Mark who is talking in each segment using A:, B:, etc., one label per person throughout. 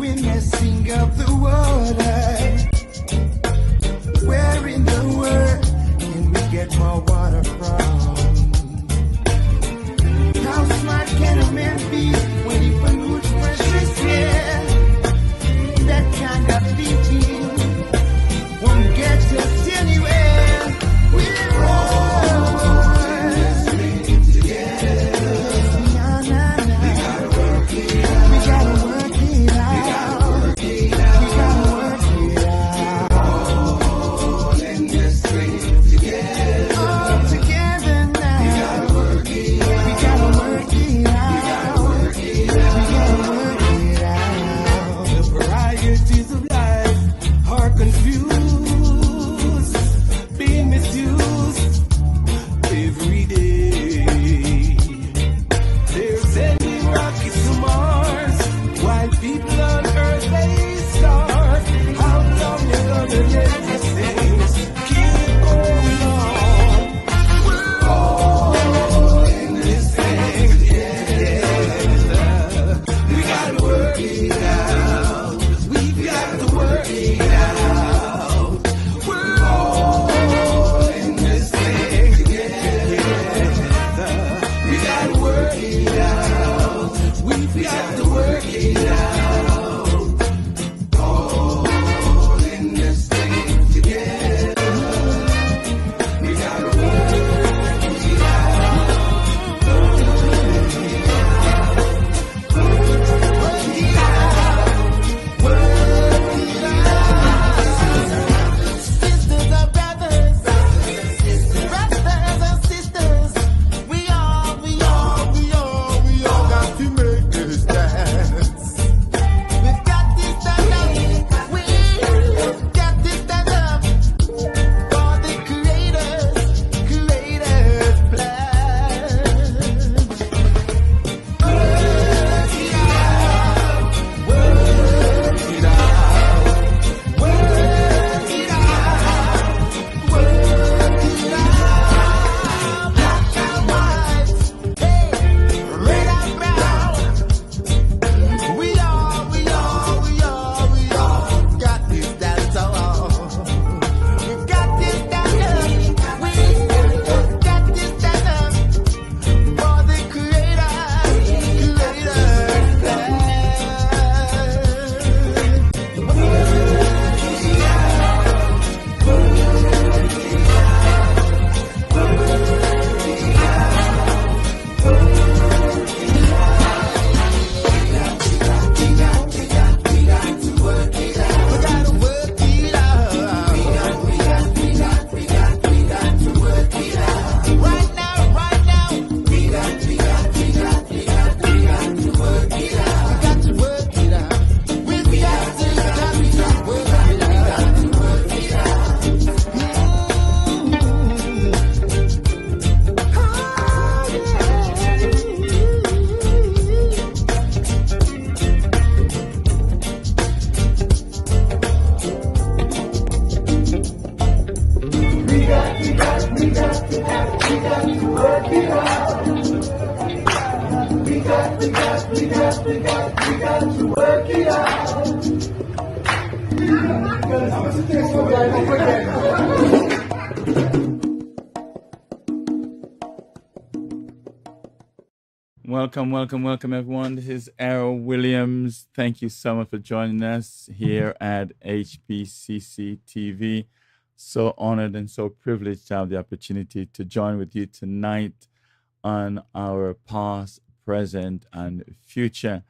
A: when I sing of the water. Where in the world can we get more water from? How smart can a man be when he pollutes precious air? That kind of thinking won't get us anywhere. We're all in this thing together. We gotta work it out. We gotta work it out. We gotta work it out. All in this thing together. All together now. We gotta work it out. We gotta work it out. We gotta work it out. The varieties of life are confused, being misused every day. They're sending rockets to Mars while people on Earth they starve. How long you gonna let these things keep going on? We're all in this thing together. We gotta work it out. We've got to work it out. We're all in this thing together. We gotta work it out. We've got to work it out. All in this thing together. We gotta work it Sisters and brothers, brothers and sisters, we all got to make this dance. We've got to stand up, we've got to stand up for the creators plan. Work it out, work it out, work it out, work it out. Black and white, hey, red and brown. We all got this dance on. We've got this dance up. We've got this dance up for the creators plan.
B: Welcome, everyone. This is Errol Williams. Thank you so much for joining us here at HBCC TV. So honored and so privileged to have the opportunity to join with you tonight on our past, present, and future.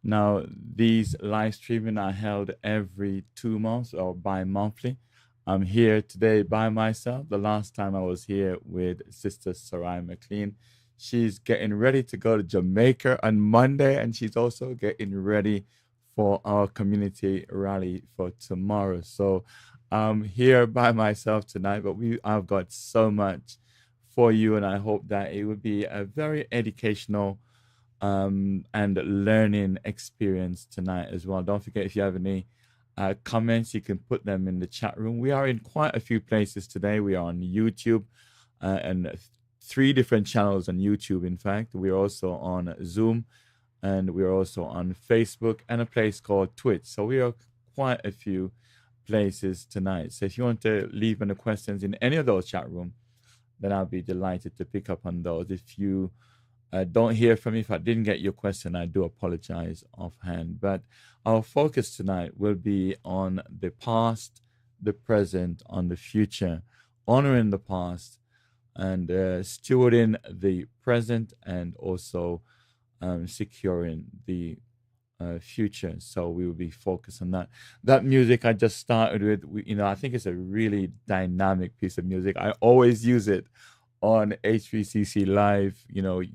B: Now, these live streaming are held every 2 months or bi-monthly. I'm here today by myself. The last time I was here with Sister Sarai McLean. She's getting ready to go to Jamaica on Monday, and she's also getting ready for our community rally for tomorrow. So I'm here by myself tonight, but I've got so much for you, and I hope that it will be a very educational and learning experience tonight as well. Don't forget, if you have any comments, you can put them in the chat room. We are in quite a few places today. We are on YouTube and 3 different channels on YouTube. In fact, we're also on Zoom and we're also on Facebook and a place called Twitch. So we are quite a few places tonight. So if you want to leave any questions in any of those chat room, then I'll be delighted to pick up on those. If you don't hear from me, if I didn't get your question, I do apologize offhand. But our focus tonight will be on the past, the present, on the future, honoring the past, and stewarding the present, and also securing the future. So we will be focused on that. That music I just started with, I think it's a really dynamic piece of music. I always use it on HVCC Live.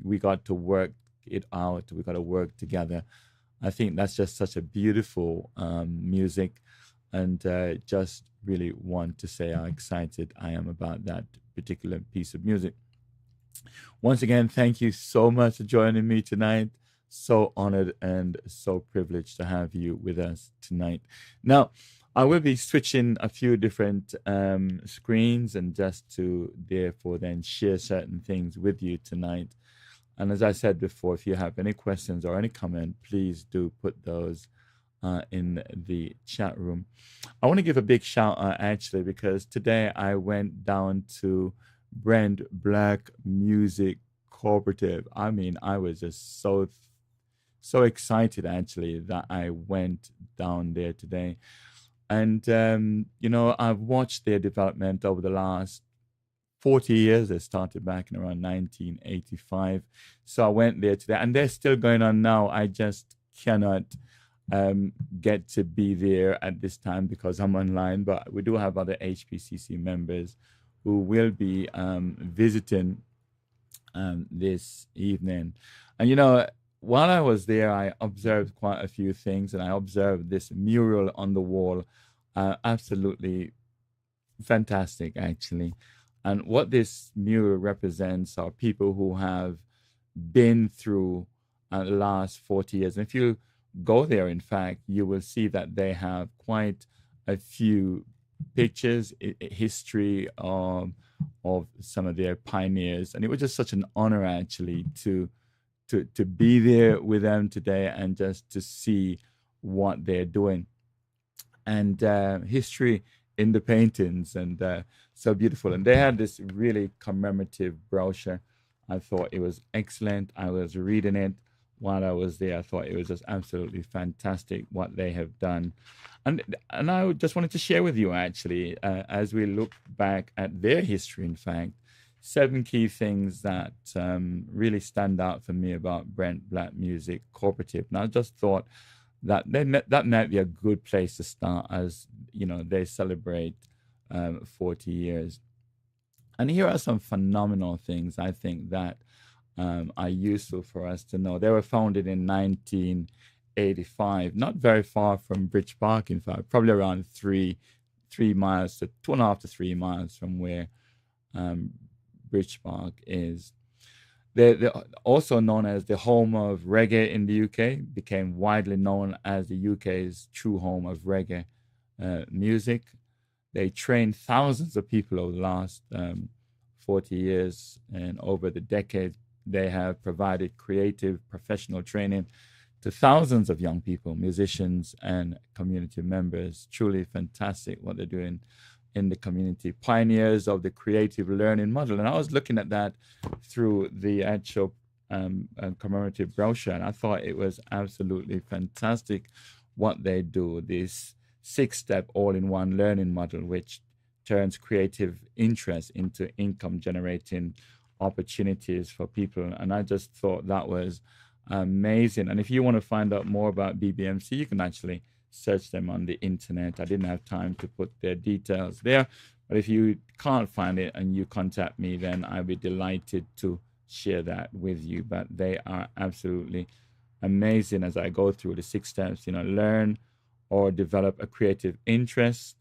B: We got to work it out. We got to work together. I think that's just such a beautiful music, and just really want to say how excited I am about that particular piece of music. Once again, thank you so much for joining me tonight. So honored and so privileged to have you with us tonight. Now, I will be switching a few different screens, and just to therefore then share certain things with you tonight. And as I said before, if you have any questions or any comment, please do put those in the chat room. I want to give a big shout out actually, because today I went down to Brent Black Music Cooperative. I mean, I was just so excited actually that I went down there today. And, I've watched their development over the last 40 years. They started back in around 1985. So I went there today, and they're still going on now. I just cannot get to be there at this time because I'm online, but we do have other HPCC members who will be visiting this evening. And, while I was there, I observed quite a few things, and I observed this mural on the wall. Absolutely fantastic, actually. And what this mural represents are people who have been through the last 40 years. And if you go there, in fact, you will see that they have quite a few pictures, history of some of their pioneers. And it was just such an honor, actually, to be there with them today and just to see what they're doing. And history in the paintings, and so beautiful. And they had this really commemorative brochure. I thought it was excellent. I was reading it while I was there. I thought it was just absolutely fantastic what they have done. And I just wanted to share with you, actually, as we look back at their history, in fact, 7 key things that really stand out for me about Brent Black Music Cooperative. And I just thought that that might be a good place to start, as they celebrate 40 years. And here are some phenomenal things I think that are useful for us to know. They were founded in 1985, not very far from Bridge Park, in fact, probably around 3 miles to 2.5 to 3 miles from where Bridge Park is. They're also known as the home of reggae in the UK, became widely known as the UK's true home of reggae music. They trained thousands of people over the last 40 years, and over the decades, they have provided creative professional training to thousands of young people, musicians, and community members. Truly fantastic what they're doing in the community. Pioneers of the creative learning model. And I was looking at that through the actual commemorative brochure, and I thought it was absolutely fantastic what they do. This 6-step all-in-one learning model, which turns creative interest into income-generating opportunities for people. And I just thought that was amazing. And if you want to find out more about BBMC, you can actually search them on the internet. I didn't have time to put their details there, but if you can't find it and you contact me, then I'll be delighted to share that with you. But they are absolutely amazing. As I go through the 6 steps, learn or develop a creative interest,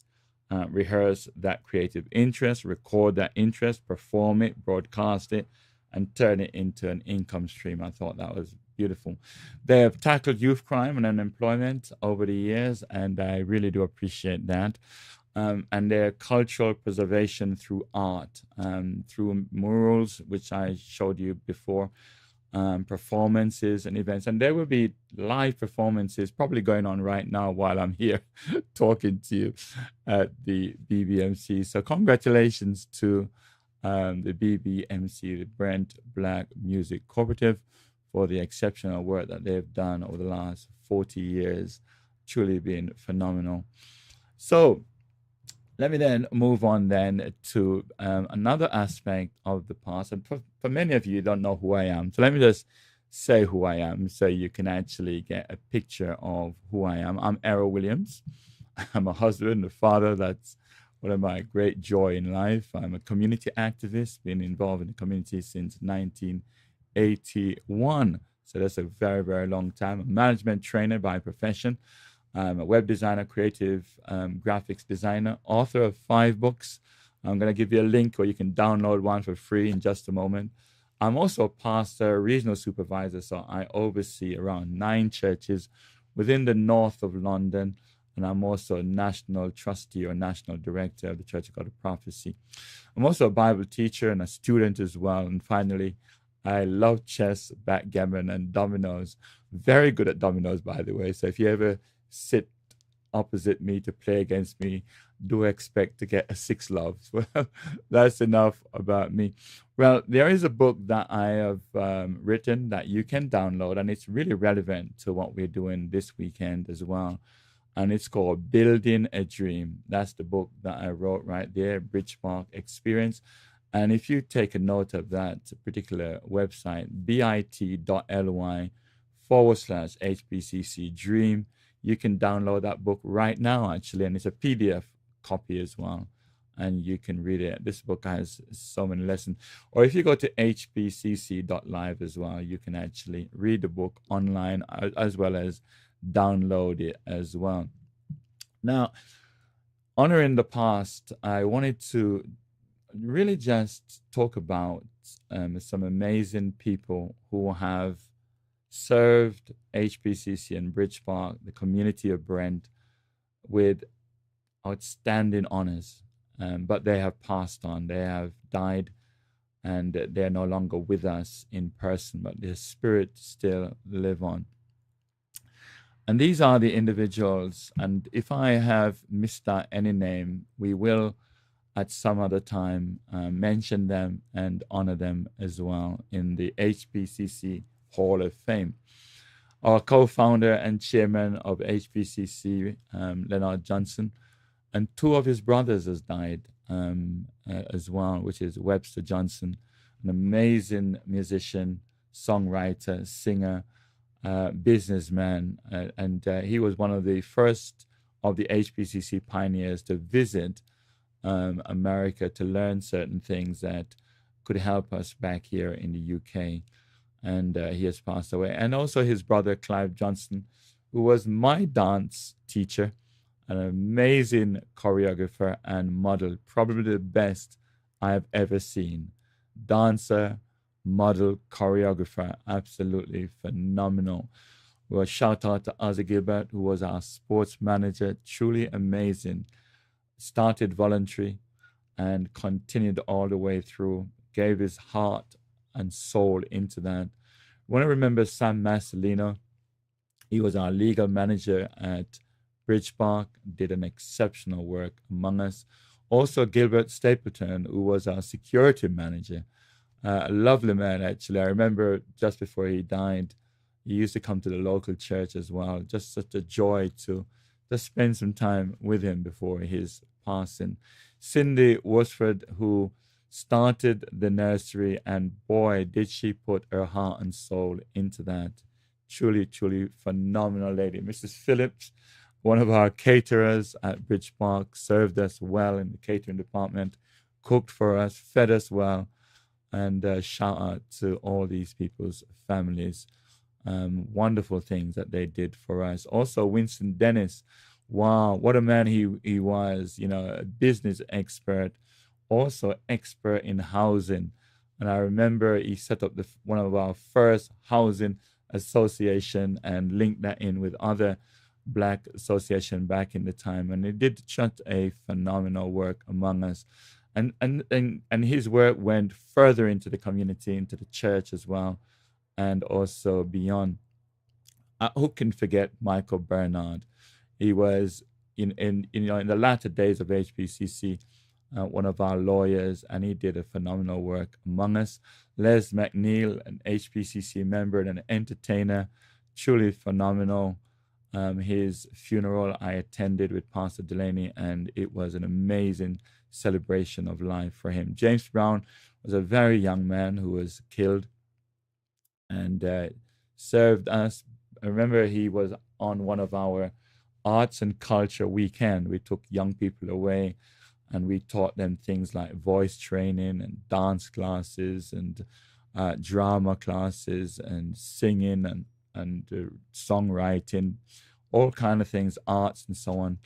B: rehearse that creative interest, record that interest, perform it, broadcast it, and turn it into an income stream. I thought that was beautiful. They have tackled youth crime and unemployment over the years, and I really do appreciate that. And their cultural preservation through art, through murals, which I showed you before, performances and events. And there will be live performances probably going on right now while I'm here talking to you at the BBMC. So congratulations to the BBMC, the Brent Black Music Cooperative, for the exceptional work that they've done over the last 40 years. Truly been phenomenal. So let me then move on then to another aspect of the past. And for many of you, you don't know who I am. So let me just say who I am so you can actually get a picture of who I am. I'm Errol Williams. I'm a husband, a father. That's one of my great joy in life. I'm a community activist, been involved in the community since 1981. So that's a very, very long time. I'm a management trainer by profession. I'm a web designer, creative graphics designer, author of 5 books. I'm going to give you a link where you can download one for free in just a moment. I'm also a pastor, regional supervisor, so I oversee around 9 churches within the north of London, and I'm also a national trustee or national director of the Church of God of Prophecy. I'm also a Bible teacher and a student as well. And finally, I love chess, backgammon, and dominoes. Very good at dominoes, by the way. So if you ever sit opposite me to play against me, do expect to get a 6 loves. Well, that's enough about me. Well, there is a book that I have written that you can download, and it's really relevant to what we're doing this weekend as well. And it's called Building a Dream. That's the book that I wrote right there, Bridge Park Experience. And if you take a note of that particular website, bit.ly/HBCC Dream, you can download that book right now, actually, and it's a PDF copy as well, and you can read it. This book has so many lessons. Or if you go to hbcc.live as well, you can actually read the book online as well as download it as well. Now, honoring the past, I wanted to really just talk about some amazing people who have served HBCC and Bridge Park, the community of Brent, with outstanding honors. But they have passed on. They have died, and they're no longer with us in person, but their spirit still live on. And these are the individuals. And if I have missed out any name, we will at some other time mention them and honor them as well in the HBCC Hall of Fame. Our co-founder and chairman of HBCC, Leonard Johnson, and 2 of his brothers has died as well, which is Webster Johnson, an amazing musician, songwriter, singer, businessman, and he was one of the first of the HBCC pioneers to visit America to learn certain things that could help us back here in the UK. And he has passed away. And also his brother, Clive Johnson, who was my dance teacher, an amazing choreographer and model, probably the best I have ever seen. Dancer, model, choreographer, absolutely phenomenal. Well, shout out to Ozzy Gilbert, who was our sports manager, truly amazing. Started voluntary and continued all the way through, gave his heart and soul into that. I want to remember Sam Marcelino. He was our legal manager at Bridge Park, did an exceptional work among us. Also, Gilbert Stapleton, who was our security manager. A lovely man, actually. I remember just before he died, he used to come to the local church as well. Just such a joy to just spend some time with him before his passing. Cindy Worsford, who started the nursery, and boy, did she put her heart and soul into that. Truly, truly phenomenal lady. Mrs. Phillips, one of our caterers at Bridge Park, served us well in the catering department, cooked for us, fed us well, and shout out to all these people's families. Wonderful things that they did for us. Also, Winston Dennis, wow, what a man he was, a business expert, also expert in housing. And I remember he set up one of our first housing association and linked that in with other Black association back in the time. And he did such a phenomenal work among us. And his work went further into the community, into the church as well. and also beyond. Who can forget Michael Bernard? He was in the latter days of HPCC, one of our lawyers, and he did a phenomenal work among us. Les McNeil, an HPCC member and an entertainer, truly phenomenal. His funeral I attended with Pastor Delaney, and it was an amazing celebration of life for him. James Brown was a very young man who was killed and served us. I remember he was on one of our arts and culture weekend. We took young people away and we taught them things like voice training and dance classes and drama classes and singing and songwriting, all kind of things, arts and so on.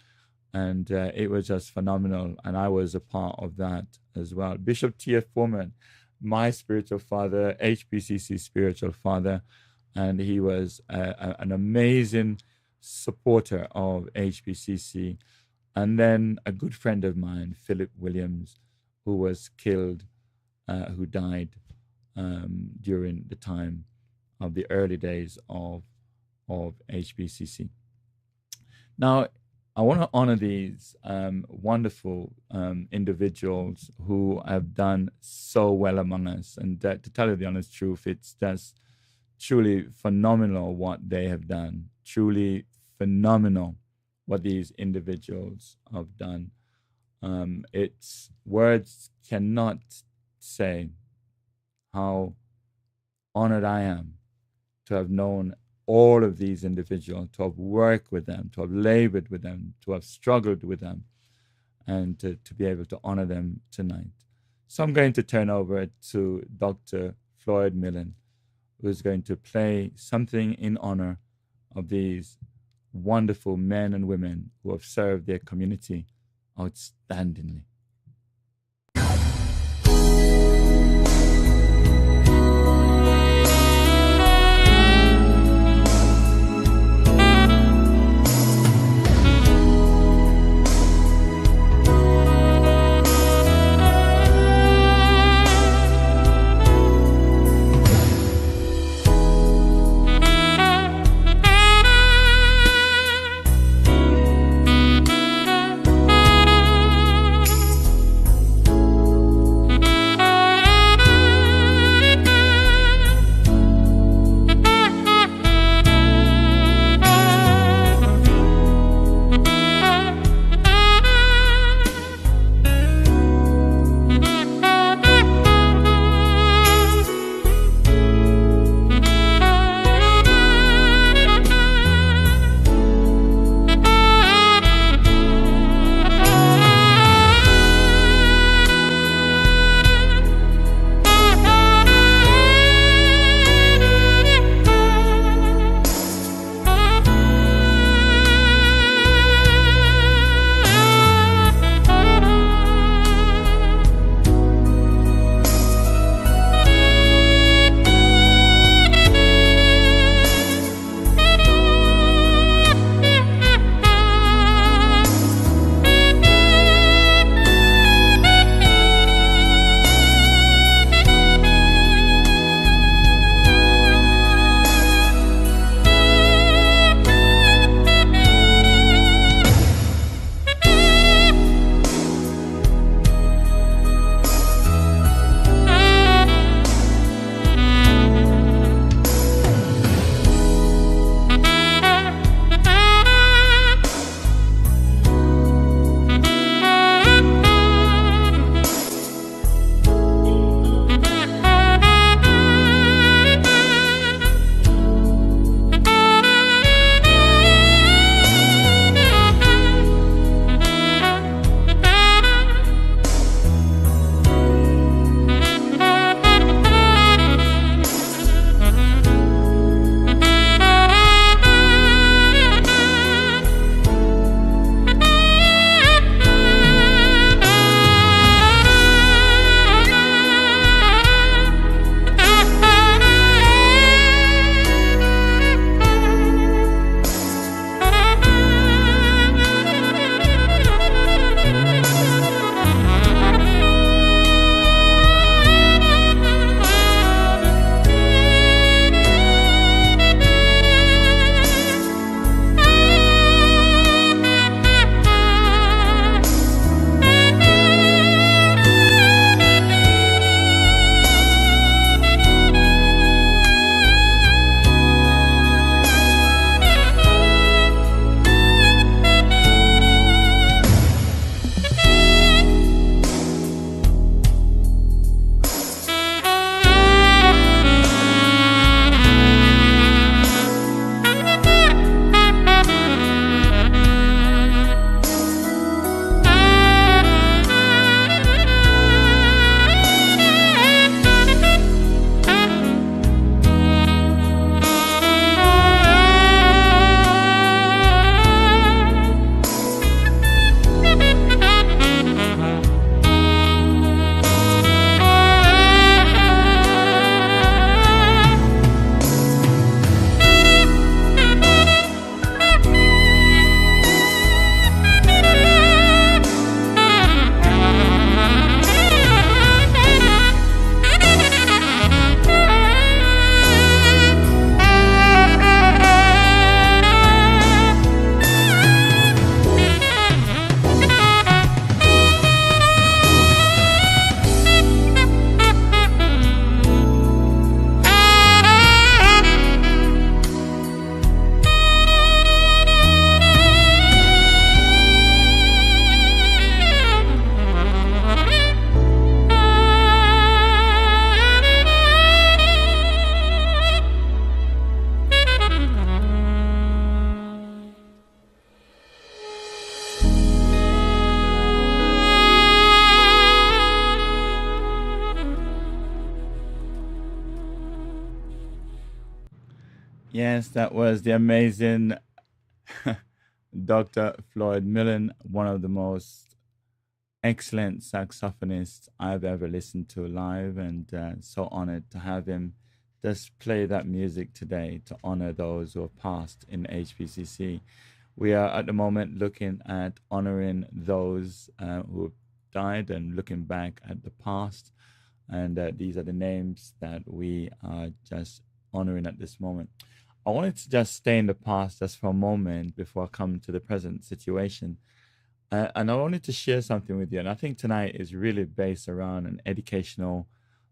B: And it was just phenomenal. And I was a part of that as well. Bishop T.F. Foreman, my spiritual father, HPCC spiritual father, and he was an amazing supporter of HPCC. And then a good friend of mine, Philip Williams, who was killed, who died during the time of the early days of HPCC. Now, I want to honor these wonderful individuals who have done so well among us. And to tell you the honest truth, it's just truly phenomenal what they have done. Truly phenomenal what these individuals have done. It's words cannot say how honored I am to have known all of these individuals, to have worked with them, to have labored with them, to have struggled with them, and to be able to honor them tonight. So I'm going to turn over to Dr. Floyd Millen, who's going to play something in honor of these wonderful men and women who have served their community outstandingly. Yes, that was the amazing Dr. Floyd Millen, one of the most excellent saxophonists I've ever listened to live, and so honored to have him just play that music today to honor those who have passed in HPCC. We are at the moment looking at honoring those who have died and looking back at the past. And these are the names that we are just honoring at this moment. I wanted to just stay in the past just for a moment before I come to the present situation. And I wanted to share something with you. And I think tonight is really based around an educational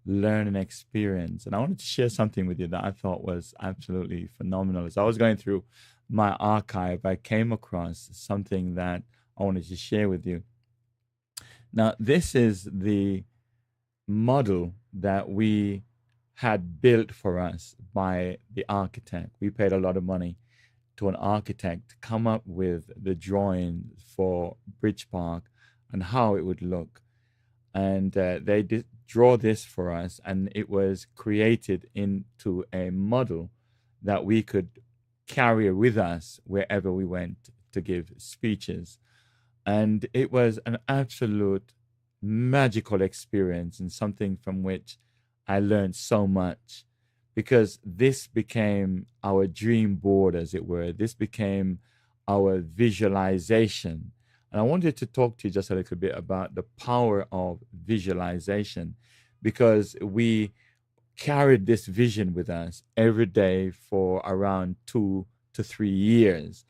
B: learning experience. And I wanted to share something with you that I thought was absolutely phenomenal. As I was going through my archive, I came across something that I wanted to share with you. Now, this is the model that we had built for us by the architect. We paid a lot of money to an architect to come up with the drawing for Bridge Park and how it would look. And they did draw this for us, and it was created into a model that we could carry with us wherever we went to give speeches. And it was an absolute magical experience and something from which I learned so much, because this became our dream board, as it were. This became our visualization. And I wanted to talk to you just a little bit about the power of visualization, because we carried this vision with us every day for around 2 to 3 years.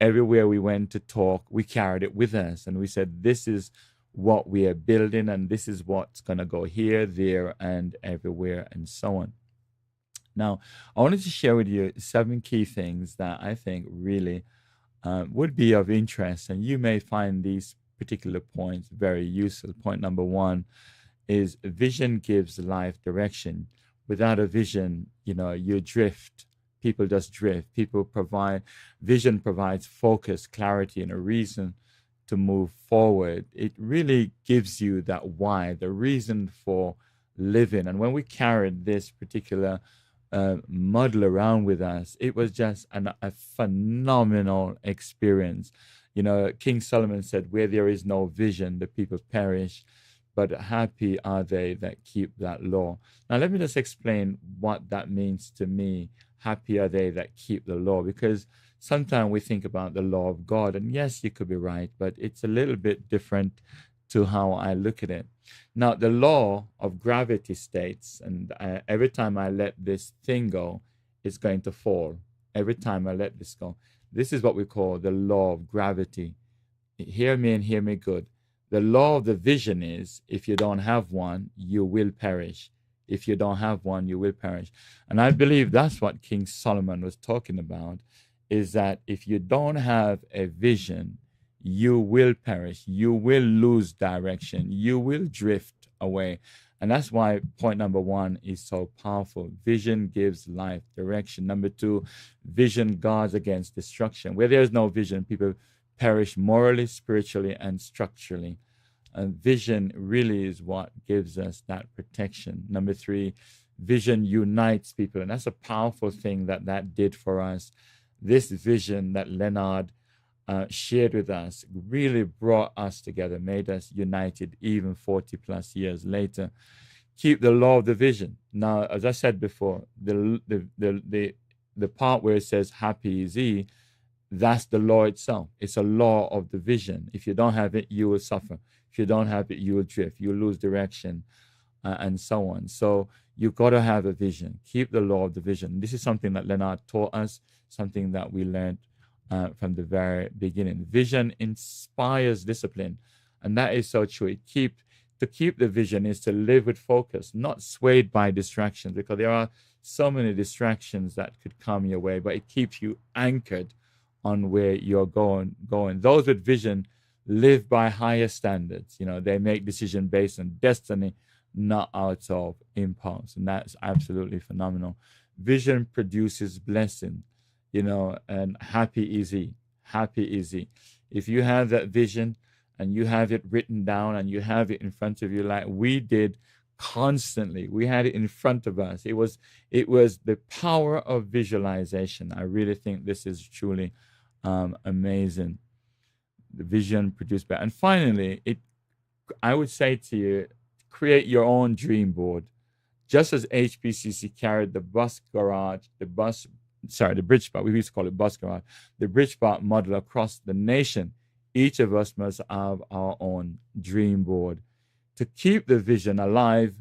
B: Everywhere we went to talk, we carried it with us. And we said, this is what we are building, and this is what's going to go here, there, and everywhere, and so on. Now, I wanted to share with you 7 key things that I think really would be of interest, and you may find these particular points very useful. Point number 1 is vision gives life direction. Without a vision, you drift. People just drift. Vision provides focus, clarity, and a reason to move forward. It really gives you that why, the reason for living. And when we carried this particular model around with us, it was just a phenomenal experience. King Solomon said, where there is no vision, the people perish, but happy are they that keep that law. Now, let me just explain what that means to me. Happy are they that keep the law, because sometimes we think about the law of God, and yes, you could be right, but it's a little bit different to how I look at it. Now, the law of gravity states, and every time I let this thing go, it's going to fall. Every time I let this go. This is what we call the law of gravity. Hear me and hear me good. The law of the vision is, if you don't have one, you will perish. If you don't have one, you will perish. And I believe that's what King Solomon was talking about, is that if you don't have a vision, you will perish. You will lose direction. You will drift away. And that's why point number 1 is so powerful. Vision gives life direction. Number 2, vision guards against destruction. Where there's no vision, people perish morally, spiritually, and structurally. And vision really is what gives us that protection. Number 3, vision unites people. And that's a powerful thing that did for us. This vision that Leonard shared with us really brought us together, made us united even 40 plus years later. Keep the law of the vision. Now, as I said before, the part where it says happy is he, that's the law itself. It's a law of the vision. If you don't have it, you will suffer. If you don't have it, you will drift. You will lose direction, and so on. So you've got to have a vision. Keep the law of the vision. This is something that Leonard taught us, something that we learned from the very beginning. Vision inspires discipline, and that is so true. To keep the vision is to live with focus, not swayed by distractions, because there are so many distractions that could come your way, but it keeps you anchored on where you're going. Those with vision live by higher standards. They make decisions based on destiny, not out of impulse, and that's absolutely phenomenal. Vision produces blessing, and happy is he. If you have that vision and you have it written down and you have it in front of you, like we did constantly. We had it in front of us. It was the power of visualization. I really think this is truly amazing. The vision produced by, and finally, it. I would say to you, create your own dream board. Just as HPCC carried the bus garage, the bridge park, we used to call it bus garage, the bridge park model across the nation, each of us must have our own dream board to keep the vision alive,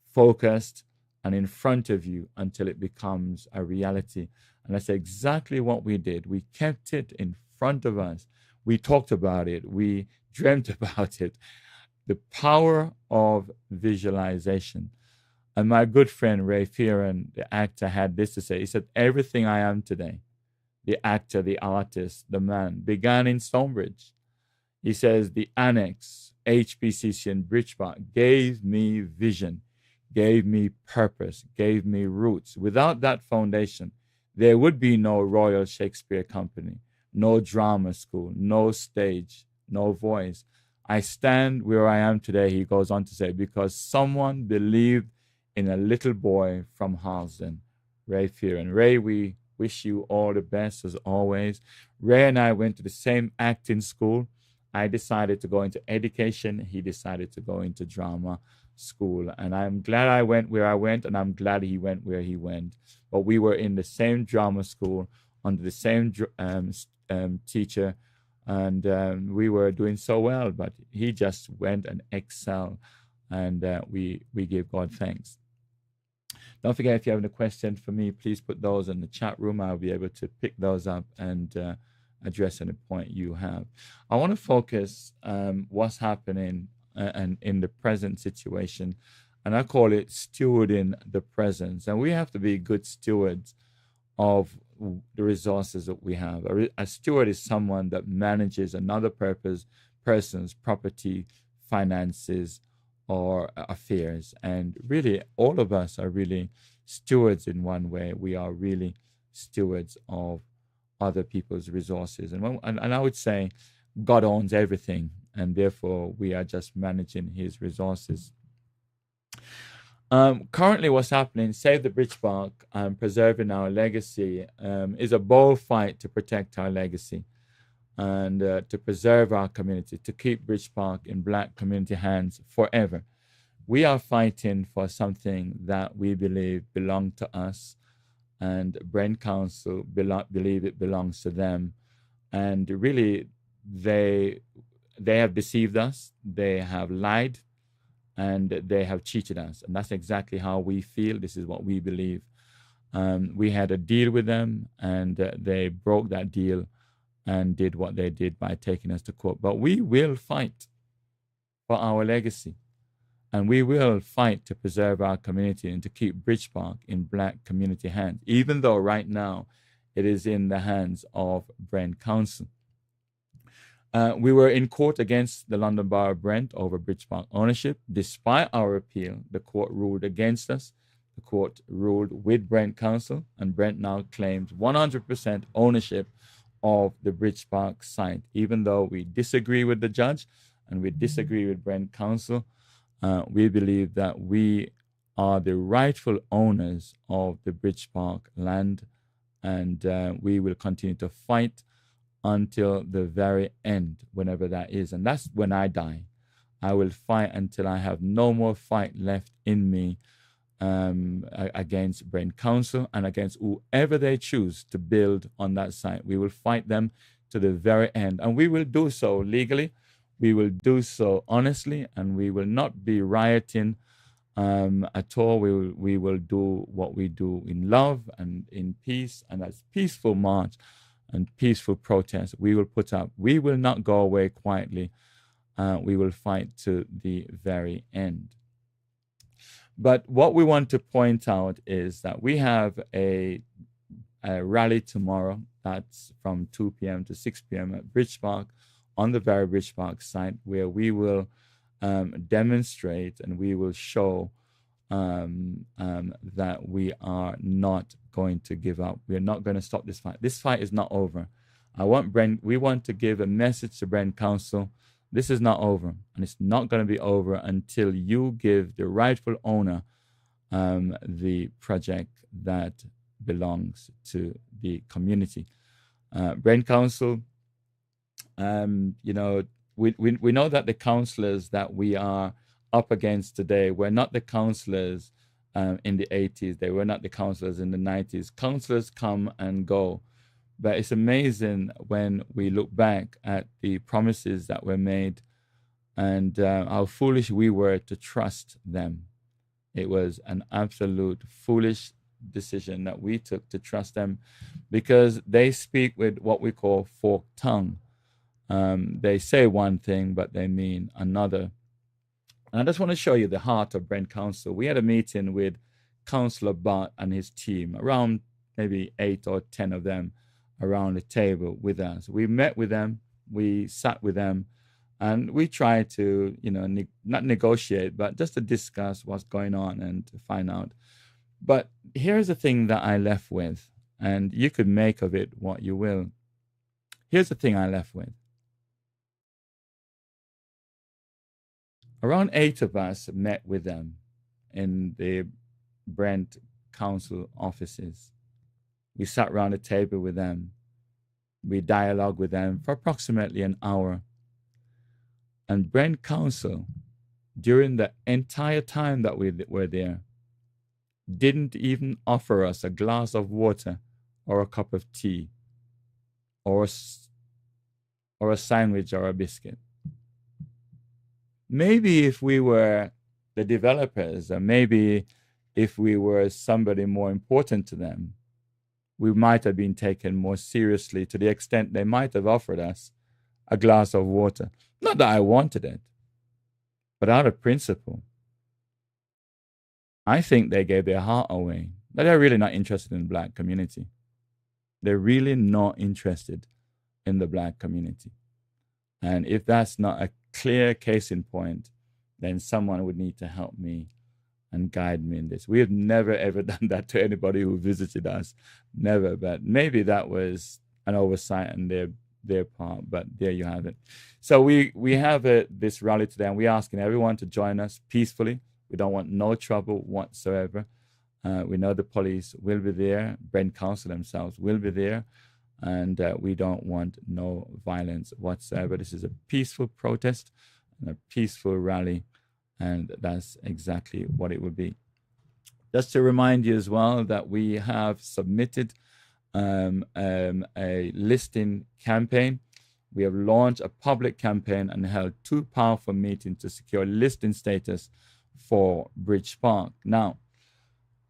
B: focused, and in front of you until it becomes a reality. And that's exactly what we did. We kept it in front of us. We talked about it. We dreamt about it. The power of visualization. And my good friend Ray Fearon, the actor, had this to say. He said, everything I am today, the actor, the artist, the man, began in Stonebridge. He says, the annex, HPCC and Bridge Park gave me vision, gave me purpose, gave me roots. Without that foundation, there would be no Royal Shakespeare Company, no drama school, no stage, no voice. I stand where I am today, he goes on to say, because someone believed in a little boy from Harlesden, Ray Fearon. Ray, we wish you all the best as always. Ray and I went to the same acting school. I decided to go into education. He decided to go into drama school. And I'm glad I went where I went, and I'm glad he went where he went. But we were in the same drama school, under the same teacher, and we were doing so well. But he just went and excelled, and we give God thanks. Don't forget, if you have any questions for me, please put those in the chat room. I'll be able to pick those up and address any point you have. I want to focus what's happening and in the present situation, and I call it stewarding the presence. And we have to be good stewards of the resources that we have. A steward is someone that manages another person's property, finances, or affairs. And really, all of us are really stewards in one way. We are really stewards of other people's resources. And I would say God owns everything, and therefore we are just managing his resources. Currently, what's happening, Save the Bridge Park, Preserving Our Legacy, is a bold fight to protect our legacy and to preserve our community, to keep Bridge Park in Black community hands forever. We are fighting for something that we believe belongs to us, and Brent Council believe it belongs to them. And really, they have deceived us, they have lied, and they have cheated us. And that's exactly how we feel. This is what we believe. We had a deal with them, and they broke that deal and did what they did by taking us to court. But we will fight for our legacy, and we will fight to preserve our community and to keep Bridge Park in Black community hands, even though right now it is in the hands of Brent Council. We were in court against the London Borough of Brent over Bridge Park ownership. Despite our appeal, the court ruled against us. The court ruled with Brent Council, and Brent now claims 100% ownership of the Bridge Park site. Even though we disagree with the judge and we disagree with Brent Council, we believe that we are the rightful owners of the Bridge Park land, and we will continue to fight until the very end, whenever that is. And that's when I die. I will fight until I have no more fight left in me against Brent Council and against whoever they choose to build on that site. We will fight them to the very end, and we will do so legally. We will do so honestly, and we will not be rioting at all. We will do what we do in love and in peace, and as peaceful march and peaceful protest we will put up. We will not go away quietly. We will fight to the very end. But what we want to point out is that we have a rally tomorrow. That's from 2 p.m. to 6 p.m. at Bridge Park, on the very Bridge Park site, where we will demonstrate and we will show that we are not going to give up. We are not going to stop this fight. This fight is not over. We want to give a message to Brent Council This is not over, and it's not going to be over until you give the rightful owner the project that belongs to the community. Brent Council, we know that the councillors that we are up against today were not the councillors in the 80s. They were not the councillors in the 90s. Councillors come and go. But it's amazing when we look back at the promises that were made and how foolish we were to trust them. It was an absolute foolish decision that we took to trust them because they speak with what we call forked tongue. They say one thing, but they mean another. And I just want to show you the heart of Brent Council. We had a meeting with Councillor Bart and his team, around maybe 8 or 10 of them around the table with us. We met with them, we sat with them, and we tried to, not negotiate, but just to discuss what's going on and to find out. But here's the thing that I left with, and you could make of it what you will. Here's the thing I left with. Around 8 of us met with them in the Brent Council offices. We sat around the table with them. We dialogued with them for approximately an hour. And Brent Council, during the entire time that we were there, didn't even offer us a glass of water or a cup of tea or a sandwich or a biscuit. Maybe if we were the developers, or maybe if we were somebody more important to them, we might have been taken more seriously to the extent they might have offered us a glass of water. Not that I wanted it, but out of principle. I think they gave their heart away. That they're really not interested in the Black community. They're really not interested in the Black community. And if that's not a clear case in point, then someone would need to help me and guide me in this. We have never, ever done that to anybody who visited us. Never. But maybe that was an oversight on their part. But there you have it. So we have this rally today, and we're asking everyone to join us peacefully. We don't want no trouble whatsoever. We know the police will be there. Brent Council themselves will be there. And we don't want no violence whatsoever. This is a peaceful protest and a peaceful rally. And that's exactly what it will be. Just to remind you as well that we have submitted a listing campaign. We have launched a public campaign and held 2 powerful meetings to secure listing status for Bridge Park. Now,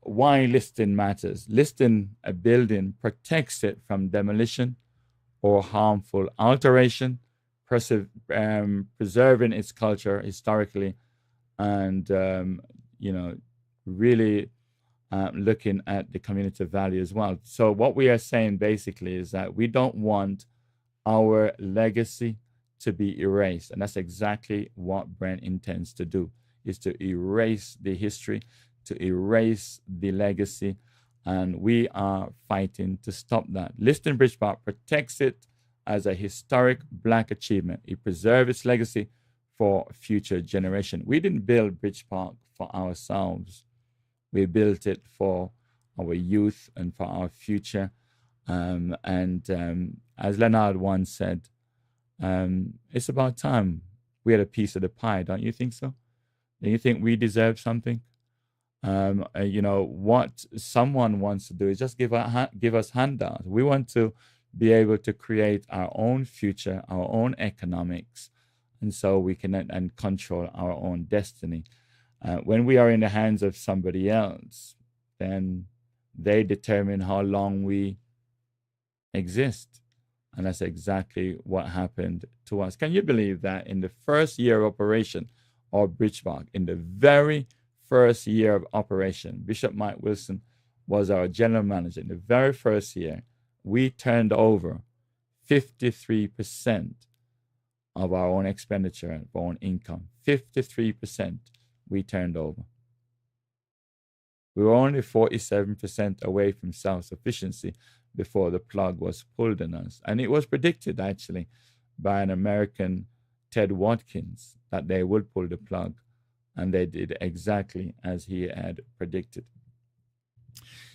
B: why listing matters? Listing a building protects it from demolition or harmful alteration, preserving its culture historically, and really looking at the community value as well. So what we are saying basically is that we don't want our legacy to be erased, and that's exactly what Brent intends to do, is to erase the history, to erase the legacy, and we are fighting to stop that. Listing Bridge Park protects it as a historic Black achievement. It preserves its legacy for future generation. We didn't build Bridge Park for ourselves. We built it for our youth and for our future. As Leonard once said, it's about time we had a piece of the pie. Don't you think so? Don't you think we deserve something? What someone wants to do is just give us handouts. We want to be able to create our own future, our own economics, and so we can and control our own destiny. When we are in the hands of somebody else, then they determine how long we exist. And that's exactly what happened to us. Can you believe that in the first year of operation of Bridge Park, in the very first year of operation, Bishop Mike Wilson was our general manager. In the very first year, we turned over 53% of our own expenditure and our own income. 53% we turned over. We were only 47% away from self-sufficiency before the plug was pulled on us. And it was predicted, actually, by an American Ted Watkins that they would pull the plug, and they did exactly as he had predicted.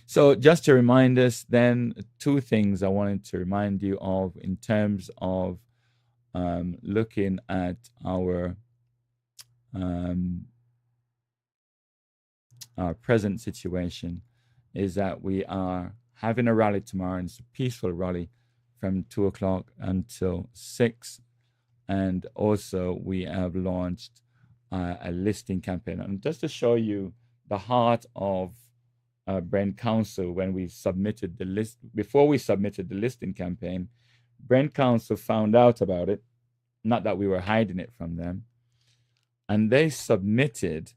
B: So just to remind us, then, two things I wanted to remind you of in terms of looking at our present situation is that we are having a rally tomorrow, and it's a peaceful rally from 2 o'clock until 6. And also we have launched a listing campaign. And just to show you the heart of Brent Council, when we submitted the list, before we submitted the listing campaign, Brent Council found out about it, not that we were hiding it from them, and they submitted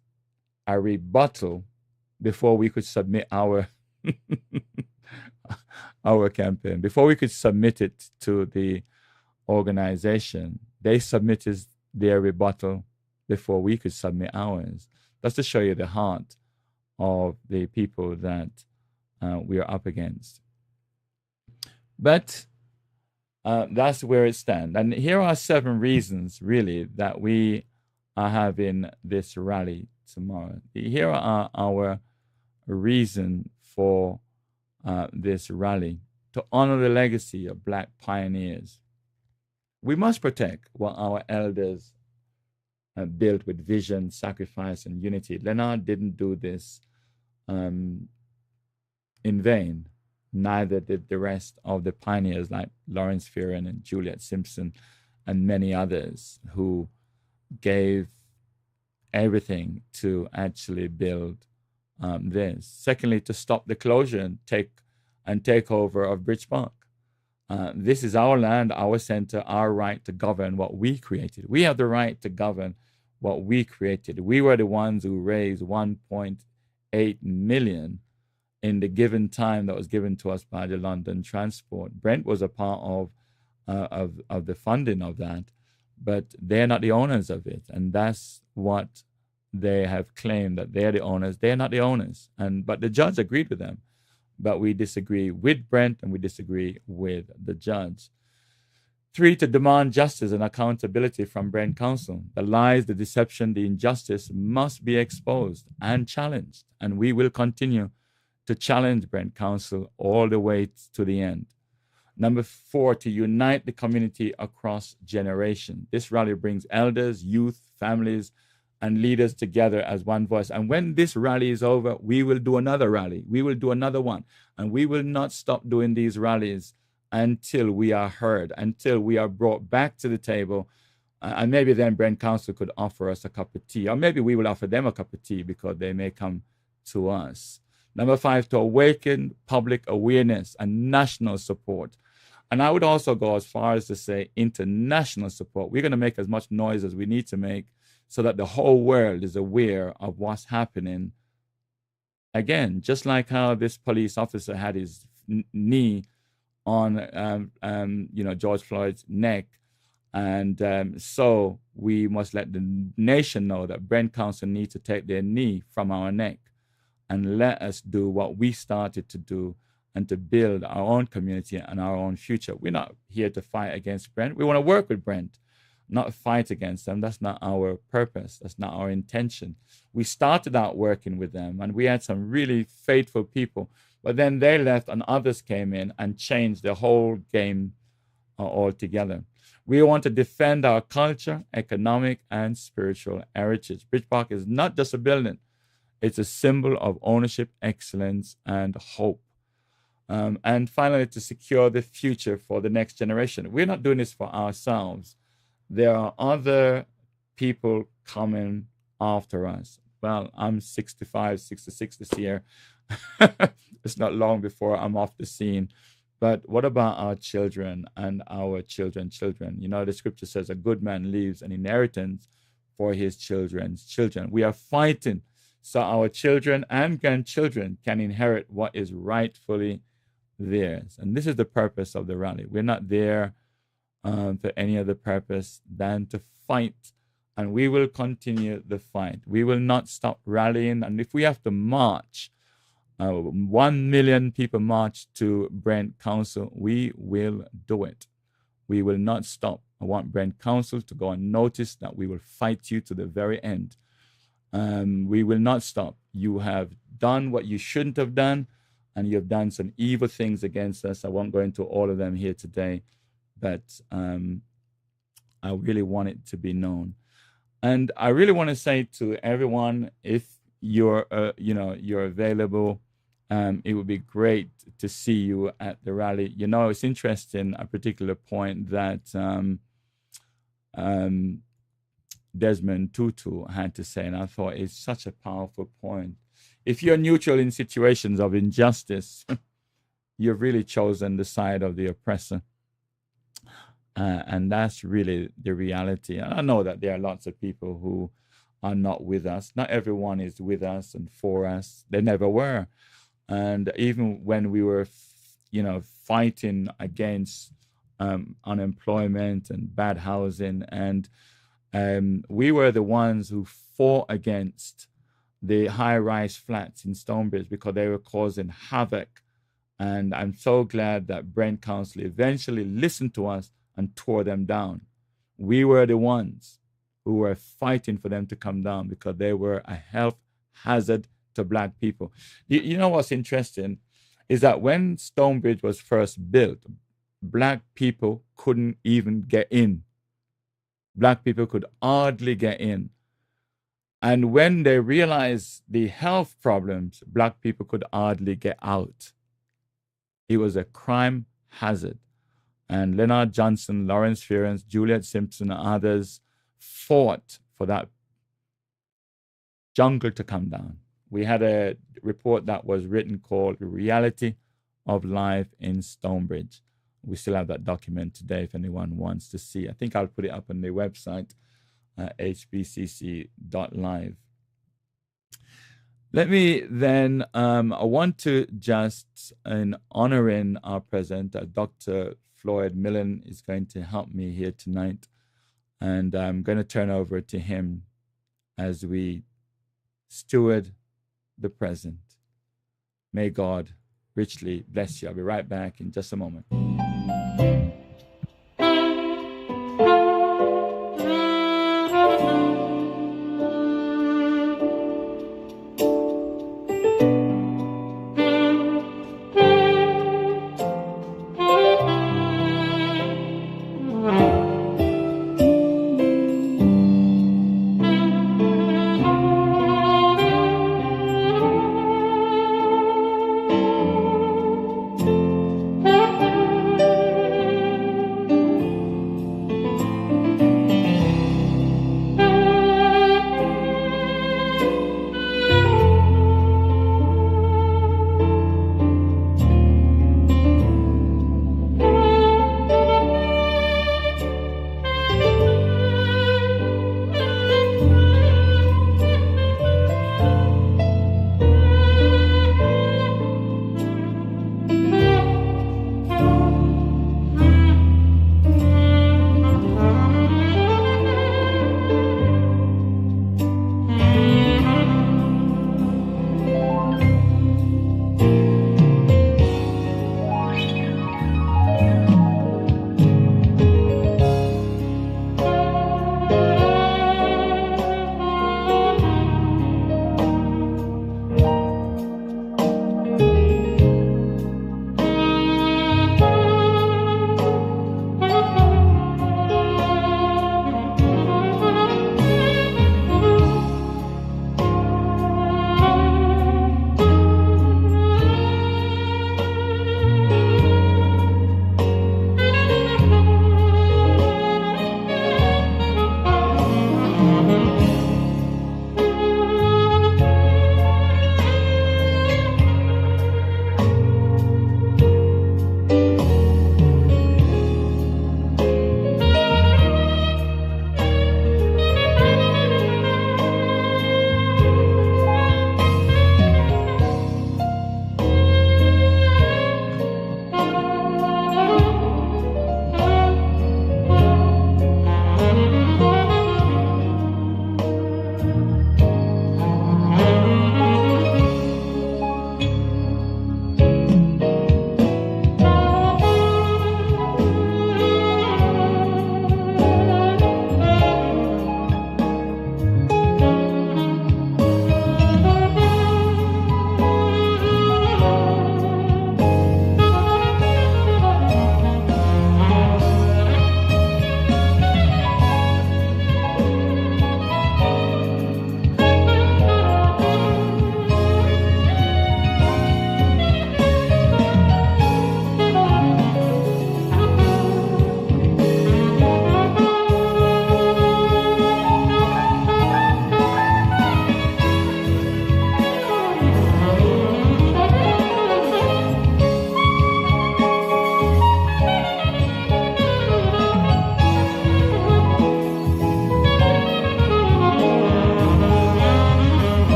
B: a rebuttal before we could submit our our campaign. Before we could submit it to the organization, they submitted their rebuttal before we could submit ours. That's to show you the heart of the people that we are up against. But that's where it stands. And here are 7 reasons, really, that we are having this rally tomorrow. Here are our reason for this rally: to honor the legacy of Black pioneers. We must protect what our elders built with vision, sacrifice, and unity. Leonard didn't do this in vain. Neither did the rest of the pioneers like Lawrence Fearon and Juliet Simpson and many others who gave everything to actually build this. Secondly, to stop the closure and take over of Bridge Park. This is our land, our center, our right to govern what we created. We have the right to govern what we created. We were the ones who raised 1.8 million in the given time that was given to us by the London Transport. Brent was a part of the funding of that, but they're not the owners of it, and that's what they have claimed, that they're the owners. They're not the owners, but the judge agreed with them. But we disagree with Brent, and we disagree with the judge. 3, to demand justice and accountability from Brent Council. The lies, the deception, the injustice must be exposed and challenged, and we will continue to challenge Brent Council all the way to the end. Number 4, to unite the community across generations. This rally brings elders, youth, families, and leaders together as one voice. And when this rally is over, we will do another rally. We will do another one. And we will not stop doing these rallies until we are heard, until we are brought back to the table. And maybe then Brent Council could offer us a cup of tea. Or maybe we will offer them a cup of tea because they may come to us. Number 5, to awaken public awareness and national support. And I would also go as far as to say international support. We're going to make as much noise as we need to make so that the whole world is aware of what's happening. Again, just like how this police officer had his knee on, George Floyd's neck. And so we must let the nation know that Brent Council needs to take their knee from our neck and let us do what we started to do and to build our own community and our own future. We're not here to fight against Brent. We want to work with Brent, not fight against them. That's not our purpose. That's not our intention. We started out working with them, and we had some really faithful people, but then they left and others came in and changed the whole game altogether. We want to defend our culture, economic, and spiritual heritage. Bridge Park is not just a building. It's a symbol of ownership, excellence, and hope. And finally, to secure the future for the next generation. We're not doing this for ourselves. There are other people coming after us. Well, I'm 65, 66 this year. It's not long before I'm off the scene. But what about our children and our children's children? You know, the scripture says a good man leaves an inheritance for his children's children. We are fighting so our children and grandchildren can inherit what is rightfully theirs. And this is the purpose of the rally. We're not there for any other purpose than to fight. And we will continue the fight. We will not stop rallying. And if we have to march, 1 million people march to Brent Council, we will do it. We will not stop I want Brent Council to go on notice that we will fight you to the very end. We will not stop. You have done what you shouldn't have done, and you have done some evil things against us. I won't go into all of them here today, but I really want it to be known. And I really want to say to everyone, if you're you're available, it would be great to see you at the rally. You know, it's interesting, a particular point that Desmond Tutu had to say, and I thought it's such a powerful point. If you're neutral in situations of injustice, you've really chosen the side of the oppressor. And that's really the reality. And I know that there are lots of people who are not with us. Not everyone is with us and for us. They never were. And even when we were, fighting against unemployment and bad housing, and we were the ones who fought against the high-rise flats in Stonebridge because they were causing havoc. And I'm so glad that Brent Council eventually listened to us and tore them down. We were the ones who were fighting for them to come down because they were a health hazard to Black people. You know what's interesting is that when Stonebridge was first built, Black people couldn't even get in. Black people could hardly get in. And when they realized the health problems, Black people could hardly get out. It was a crime hazard. And Leonard Johnson, Lawrence Ference, Juliet Simpson, and others fought for that jungle to come down. We had a report that was written called The Reality of Life in Stonebridge. We still have that document today if anyone wants to see. I think I'll put it up on the website, hbcc.live. Let me then, I want to just, in honoring our presenter, Dr. Floyd Millen is going to help me here tonight. And I'm going to turn over to him as we steward the present. May God richly bless you. I'll be right back in just a moment.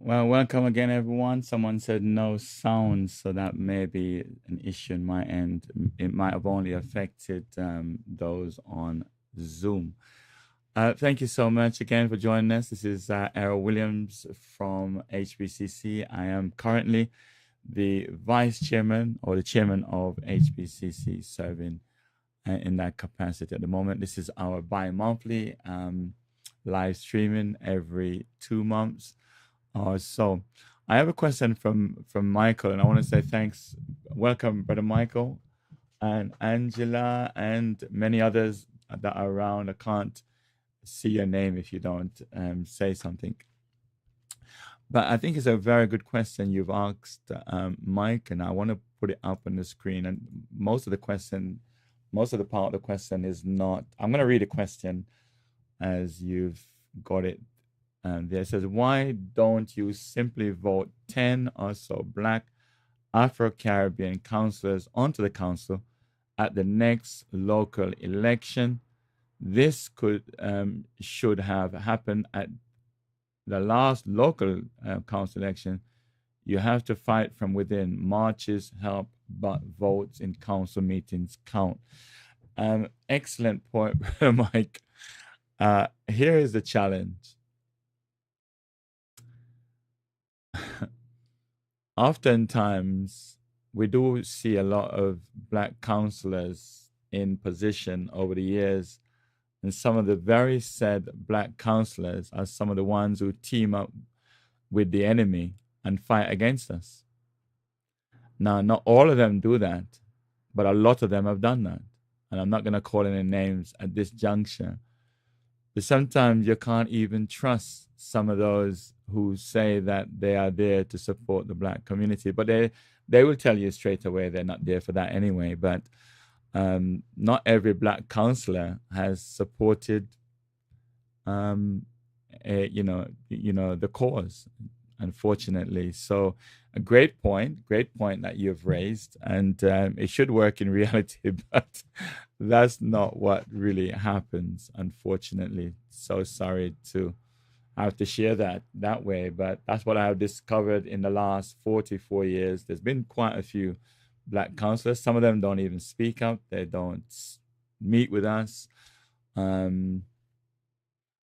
B: Well, welcome again, everyone. Someone said no sound, so that may be an issue in my end. It might have only affected those on Zoom. Thank you so much again for joining us. This is Errol Williams from HBCC. I am currently the vice chairman or the chairman of HBCC, serving in that capacity at the moment. This is our bi-monthly live streaming every 2 months or so. I have a question from Michael, and I want to say thanks. Welcome, Brother Michael and Angela and many others that are around. I can't see your name if you don't say something. But I think it's a very good question you've asked, Mike, and I want to put it up on the screen. And most of the part of the question is not. I'm going to read the question as you've got it there. It says, why don't you simply vote 10 or so Black Afro-Caribbean councillors onto the council at the next local election? This should have happened at the last local council election. You have to fight from within. Marches help, but votes in council meetings count. Excellent point, Mike. Here is the challenge. Oftentimes, we do see a lot of Black councillors in position over the years, and some of the very said Black councillors are some of the ones who team up with the enemy and fight against us. Now, not all of them do that, but a lot of them have done that. And I'm not going to call any names at this juncture. But sometimes you can't even trust some of those who say that they are there to support the Black community. But they will tell you straight away they're not there for that anyway. But not every Black councillor has supported, the cause, unfortunately. So a great point that you've raised, and it should work in reality, but that's not what really happens, unfortunately. So sorry to have to share that way, but that's what I've discovered in the last 44 years. There's been quite a few Black councillors. Some of them don't even speak up. They don't meet with us. And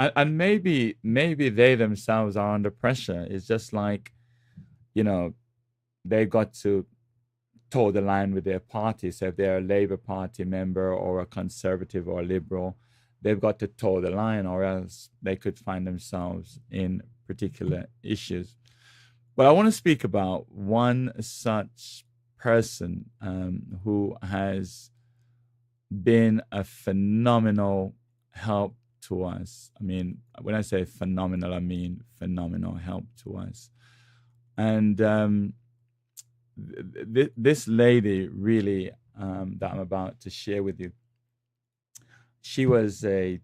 B: maybe they themselves are under pressure. It's just like, they've got to toe the line with their party. So if they're a Labour Party member or a Conservative or a Liberal, they've got to toe the line, or else they could find themselves in particular issues. But I want to speak about one such person who has been a phenomenal help to us. I mean, when I say phenomenal, I mean phenomenal help to us. And this lady really that I'm about to share with you, she was a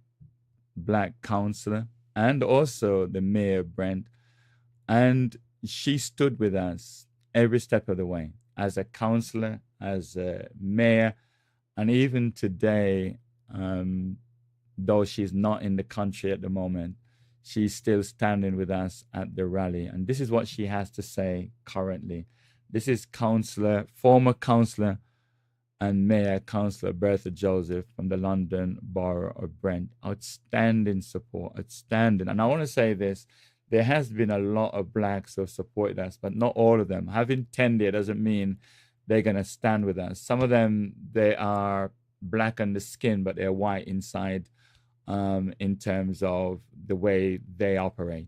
B: Black councillor and also the mayor of Brent, and she stood with us every step of the way as a councillor, as a mayor, and even today, though she's not in the country at the moment, she's still standing with us at the rally. And this is what she has to say currently. This is former councillor and Mayor Councillor Bertha Joseph from the London Borough of Brent. Outstanding support, outstanding. And I want to say this, there has been a lot of Blacks who have supported us, but not all of them. Having 10 there doesn't mean they're going to stand with us. Some of them, they are Black on the skin, but they're white inside in terms of the way they operate.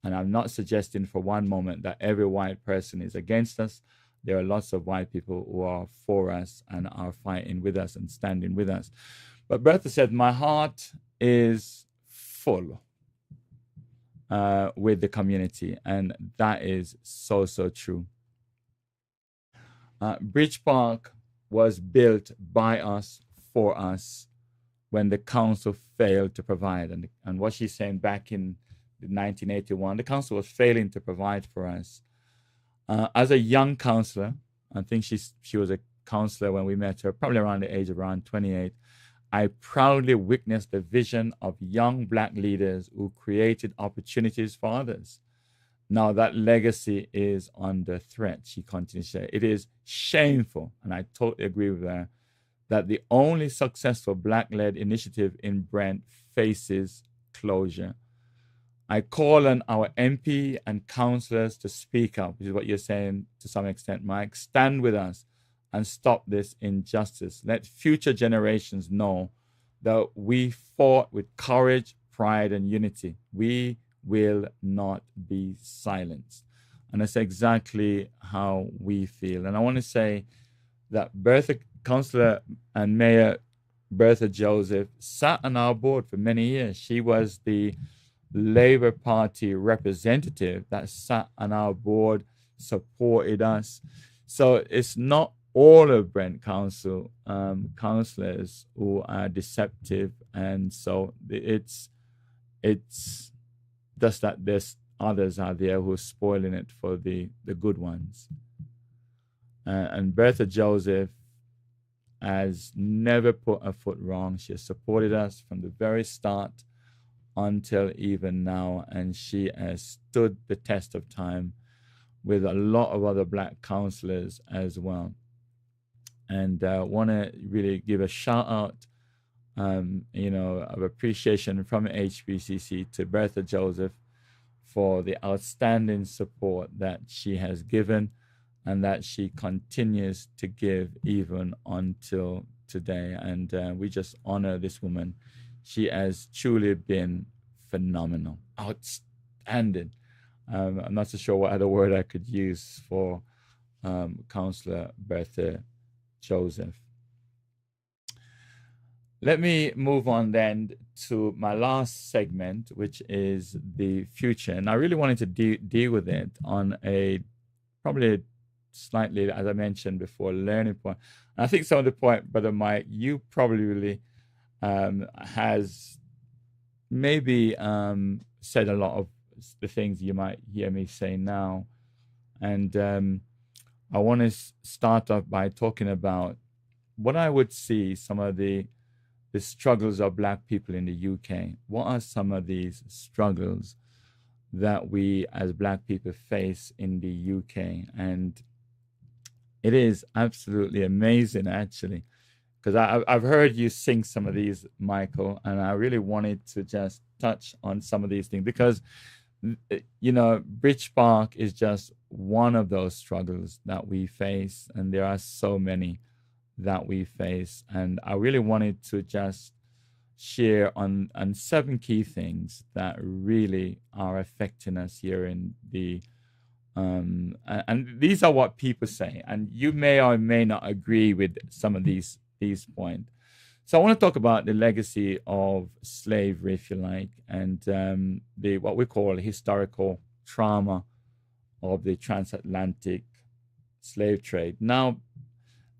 B: And I'm not suggesting for one moment that every white person is against us. There are lots of white people who are for us and are fighting with us and standing with us. But Bertha said, my heart is full with the community. And that is so, so true. Bridge Park was built by us, for us, when the council failed to provide. And what she's saying, back in 1981, the council was failing to provide for us. As a young councillor, I think she was a councillor when we met her, probably around the age of around 28, I proudly witnessed the vision of young Black leaders who created opportunities for others. Now that legacy is under threat, she continues to say. It is shameful, and I totally agree with her, that the only successful Black-led initiative in Brent faces closure. I call on our MP and councillors to speak up, which is what you're saying to some extent, Mike. Stand with us and stop this injustice. Let future generations know that we fought with courage, pride, and unity. We will not be silenced. And that's exactly how we feel. And I want to say that Councillor and Mayor Bertha Joseph sat on our board for many years. She was the Labour Party representative that sat on our board, supported us. So it's not all of Brent Council councillors who are deceptive, and so it's just that there's others out there who are spoiling it for the good ones. And Bertha Joseph has never put a foot wrong. She has supported us from the very start until even now, and she has stood the test of time with a lot of other Black councillors as well. And I want to really give a shout out, of appreciation from HBCC to Bertha Joseph for the outstanding support that she has given and that she continues to give even until today. And we just honor this woman. She has truly been phenomenal, outstanding. I'm not so sure what other word I could use for Councillor Bertha Joseph. Let me move on then to my last segment, which is the future. And I really wanted to deal with it on a probably slightly, as I mentioned before, learning point. And I think some of the point, Brother Mike, you probably really has maybe said a lot of the things you might hear me say now. And I want to start off by talking about what I would see some of the struggles of Black people in the UK. What are some of these struggles that we as Black people face in the UK? And it is absolutely amazing, actually, because I've heard you sing some of these, Michael, and I really wanted to just touch on some of these things because, Bridge Park is just one of those struggles that we face, and there are so many that we face. And I really wanted to just share on 7 key things that really are affecting us here in the and these are what people say, and you may or may not agree with some of these points. So I want to talk about the legacy of slavery, if you like, and the what we call historical trauma of the transatlantic slave trade. Now,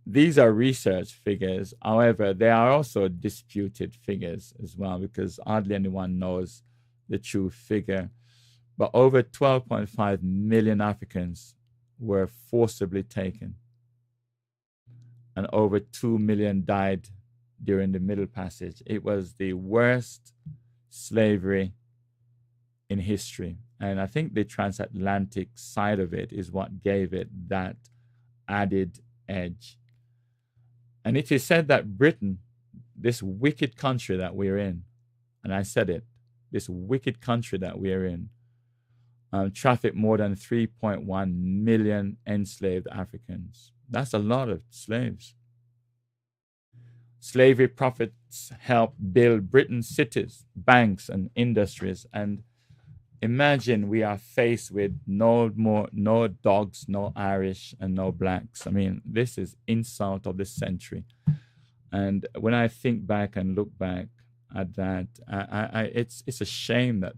B: these are research figures. However, they are also disputed figures as well, because hardly anyone knows the true figure. But over 12.5 million Africans were forcibly taken, and over 2 million died during the Middle Passage. It was the worst slavery in history. And I think the transatlantic side of it is what gave it that added edge. And it is said that Britain, this wicked country that we're in, and I said it, this wicked country that we're in, trafficked more than 3.1 million enslaved Africans. That's a lot of slaves. Slavery profits helped build Britain's cities, banks, and industries. And imagine we are faced with no dogs, no Irish, and no Blacks. I mean, this is insult of the century. And when I think back and look back at that, it's a shame that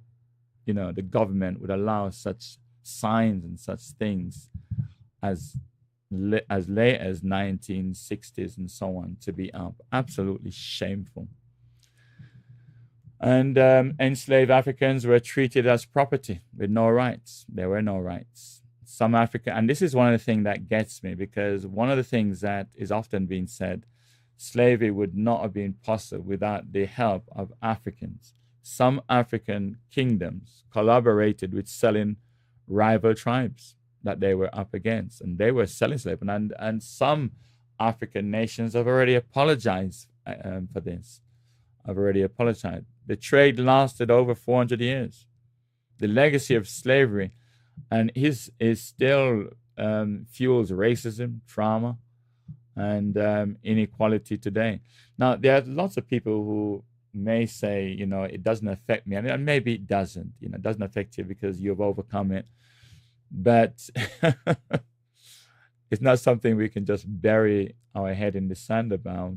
B: the government would allow such signs and such things as late as 1960s and so on to be up. Absolutely shameful. And enslaved Africans were treated as property with no rights. There were no rights. Some African, and this is one of the things that gets me, because one of the things that is often being said, slavery would not have been possible without the help of Africans. Some African kingdoms collaborated with selling rival tribes that they were up against, and they were selling slaves. And some African nations have already apologized for this. I've already apologized. The trade lasted over 400 years. The legacy of slavery and is still fuels racism, trauma, and inequality today. Now, there are lots of people who may say, it doesn't affect me. And maybe it doesn't. It doesn't affect you because you've overcome it. But it's not something we can just bury our head in the sand about,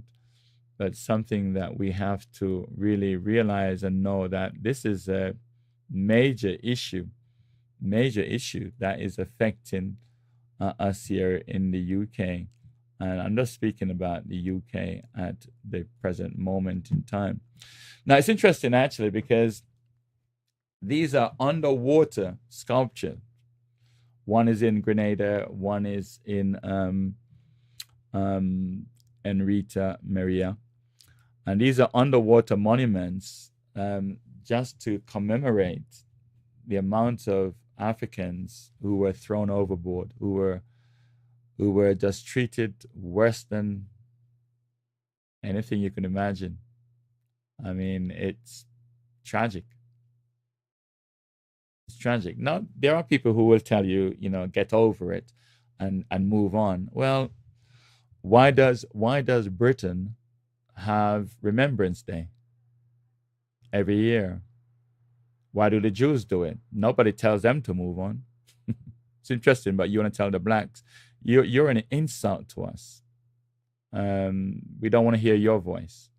B: but something that we have to really realize and know that this is a major issue that is affecting us here in the UK. And I'm just speaking about the UK at the present moment in time. Now, it's interesting, actually, because these are underwater sculptures. One is in Grenada, one is in Enrita, Maria. And these are underwater monuments just to commemorate the amount of Africans who were thrown overboard, who were just treated worse than anything you can imagine. I mean, it's tragic. It's tragic. Now, there are people who will tell you, get over it and move on. Well, why does Britain have Remembrance Day every year? Why do the Jews do it? Nobody tells them to move on. It's interesting, but you want to tell the blacks, you're an insult to us. We don't want to hear your voice.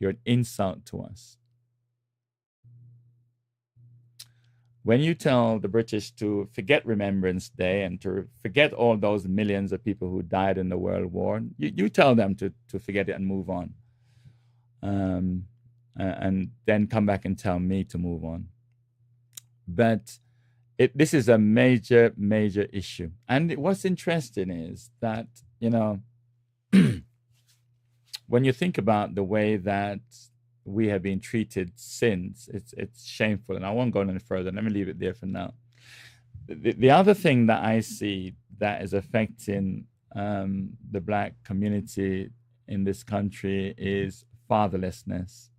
B: You're an insult to us. When you tell the British to forget Remembrance Day and to forget all those millions of people who died in the World War, you tell them to forget it and move on. And then come back and tell me to move on. But this is a major, major issue. And what's interesting is that, when you think about the way that we have been treated since, it's shameful. And I won't go any further. Let me leave it there for now. The other thing that I see that is affecting the Black community in this country is fatherlessness.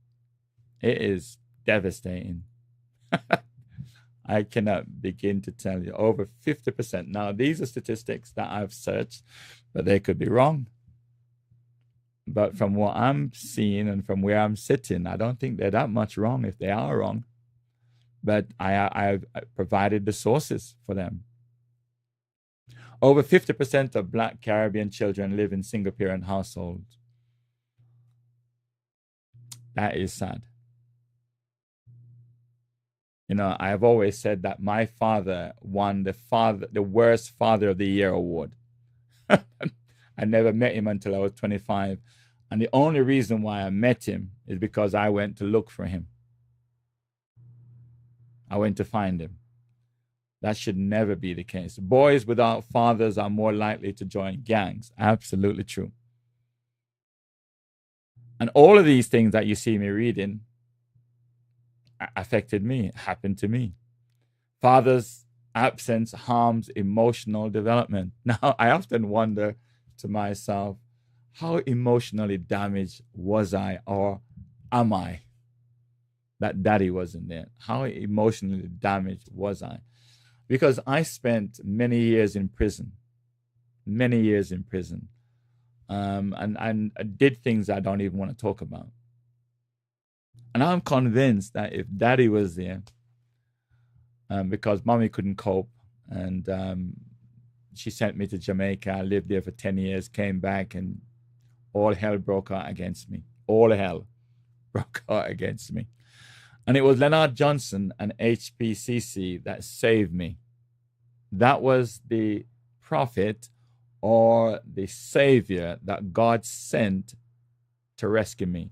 B: It is devastating. I cannot begin to tell you. Over 50%. Now, these are statistics that I've searched, but they could be wrong. But from what I'm seeing and from where I'm sitting, I don't think they're that much wrong if they are wrong. But I've provided the sources for them. Over 50% of Black Caribbean children live in single-parent households. That is sad. I have always said that my father won the worst Father of the Year award. I never met him until I was 25. And the only reason why I met him is because I went to look for him. I went to find him. That should never be the case. Boys without fathers are more likely to join gangs. Absolutely true. And all of these things that you see me reading affected me, happened to me. Father's absence harms emotional development. Now, I often wonder to myself, how emotionally damaged was I, or am I, that daddy wasn't there? How emotionally damaged was I? Because I spent many years in prison, and I did things I don't even want to talk about. And I'm convinced that if daddy was there, because mommy couldn't cope, and she sent me to Jamaica. I lived there for 10 years, came back, and all hell broke out against me. All hell broke out against me. And it was Leonard Johnson and HPCC that saved me. That was the prophet or the savior that God sent to rescue me.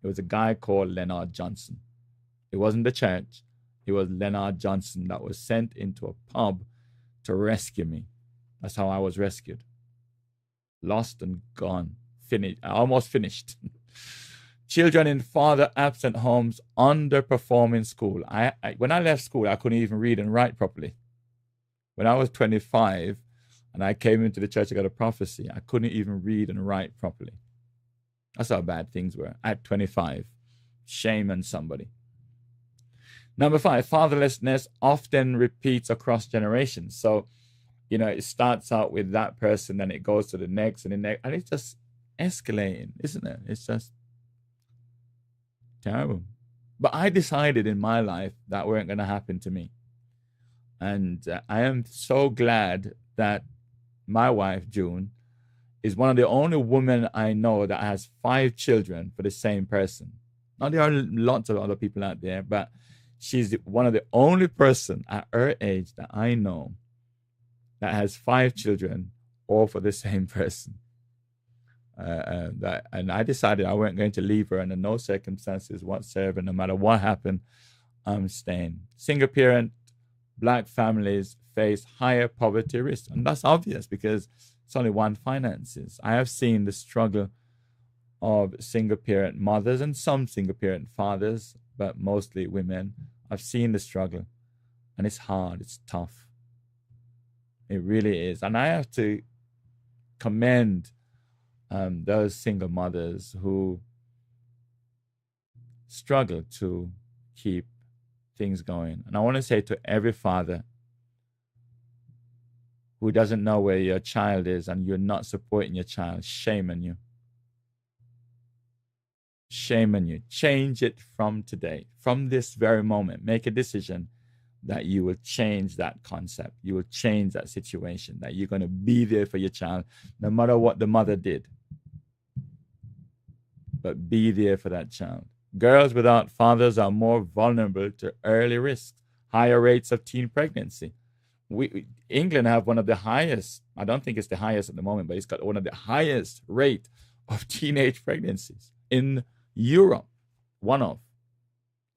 B: It was a guy called Leonard Johnson. It wasn't the church. It was Leonard Johnson that was sent into a pub to rescue me. That's how I was rescued. Lost and gone. Finished. I almost finished. Children in father-absent homes underperform in school. When I left school, I couldn't even read and write properly. When I was 25 and I came into the church, I got a prophecy. I couldn't even read and write properly. That's how bad things were at 25. Shame on somebody. Number 5, fatherlessness often repeats across generations. So, it starts out with that person, then it goes to the next and the next, and it's just escalating, isn't it? It's just terrible. But I decided in my life that weren't going to happen to me. And I am so glad that my wife, June, is one of the only women I know that has 5 children for the same person. Now, there are lots of other people out there, but she's one of the only person at her age that I know that has 5 children, all for the same person. And I decided I weren't going to leave her under no circumstances whatsoever. No matter what happened, I'm staying. Single parent, Black families face higher poverty risk. And that's obvious because it's only one finances. I have seen the struggle of single parent mothers and some single parent fathers, but mostly women. I've seen the struggle, and it's hard, it's tough. It really is. And I have to commend those single mothers who struggle to keep things going. And I want to say to every father who doesn't know where your child is and you're not supporting your child, shame on you. Shame on you. Change it from today, from this very moment. Make a decision that you will change that concept. You will change that situation, that you're going to be there for your child, no matter what the mother did. But be there for that child. Girls without fathers are more vulnerable to early risks, higher rates of teen pregnancy. England have one of the highest, I don't think it's the highest at the moment, but it's got one of the highest rate of teenage pregnancies in Europe. One of.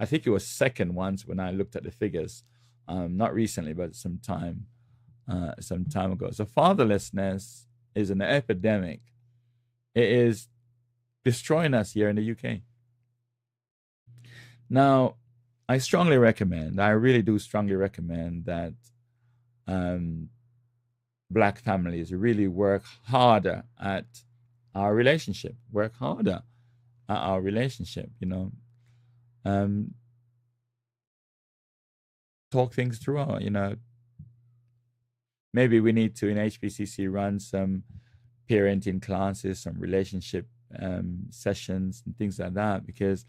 B: I think it was second once when I looked at the figures. Not recently, but some time ago. So fatherlessness is an epidemic. It is destroying us here in the UK. Now, I really do strongly recommend that Black families really work harder at our relationship, talk things through out, maybe we need to in HPCC run some parenting classes, some relationship sessions and things like that, because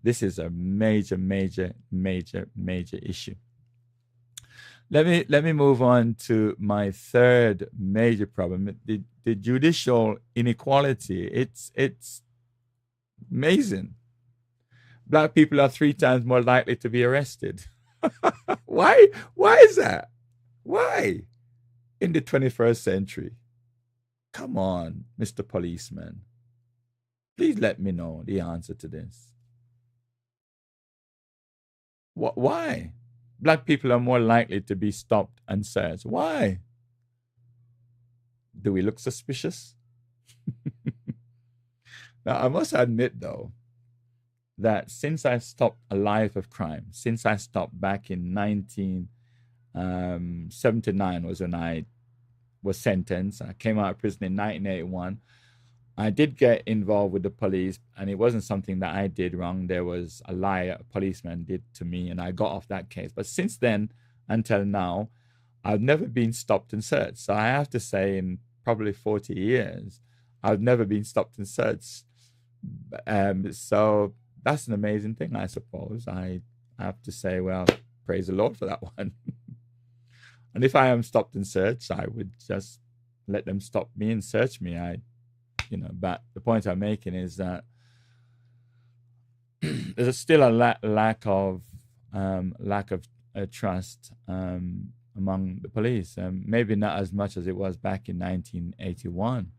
B: this is a major issue. Let me move on to my third major problem, the judicial inequality. It's amazing. Black people are 3 times more likely to be arrested. Why is that? Why? In the 21st century. Come on, Mr. Policeman. Please let me know the answer to this. Why? Black people are more likely to be stopped and searched. Why? Do we look suspicious? Now, I must admit, though, that since I stopped a life of crime, since I stopped back in 1979 was when I was sentenced. I came out of prison in 1981. I did get involved with the police, and it wasn't something that I did wrong. There was a lie a policeman did to me, and I got off that case. But since then until now, I've never been stopped and searched. So I have to say, in probably 40 years, I've never been stopped and searched. So that's an amazing thing, I suppose. I have to say, well, praise the Lord for that one. And if I am stopped and searched, I would just let them stop me and search me. But the point I'm making is that there's still a lack of trust among the police. Maybe not as much as it was back in 1981.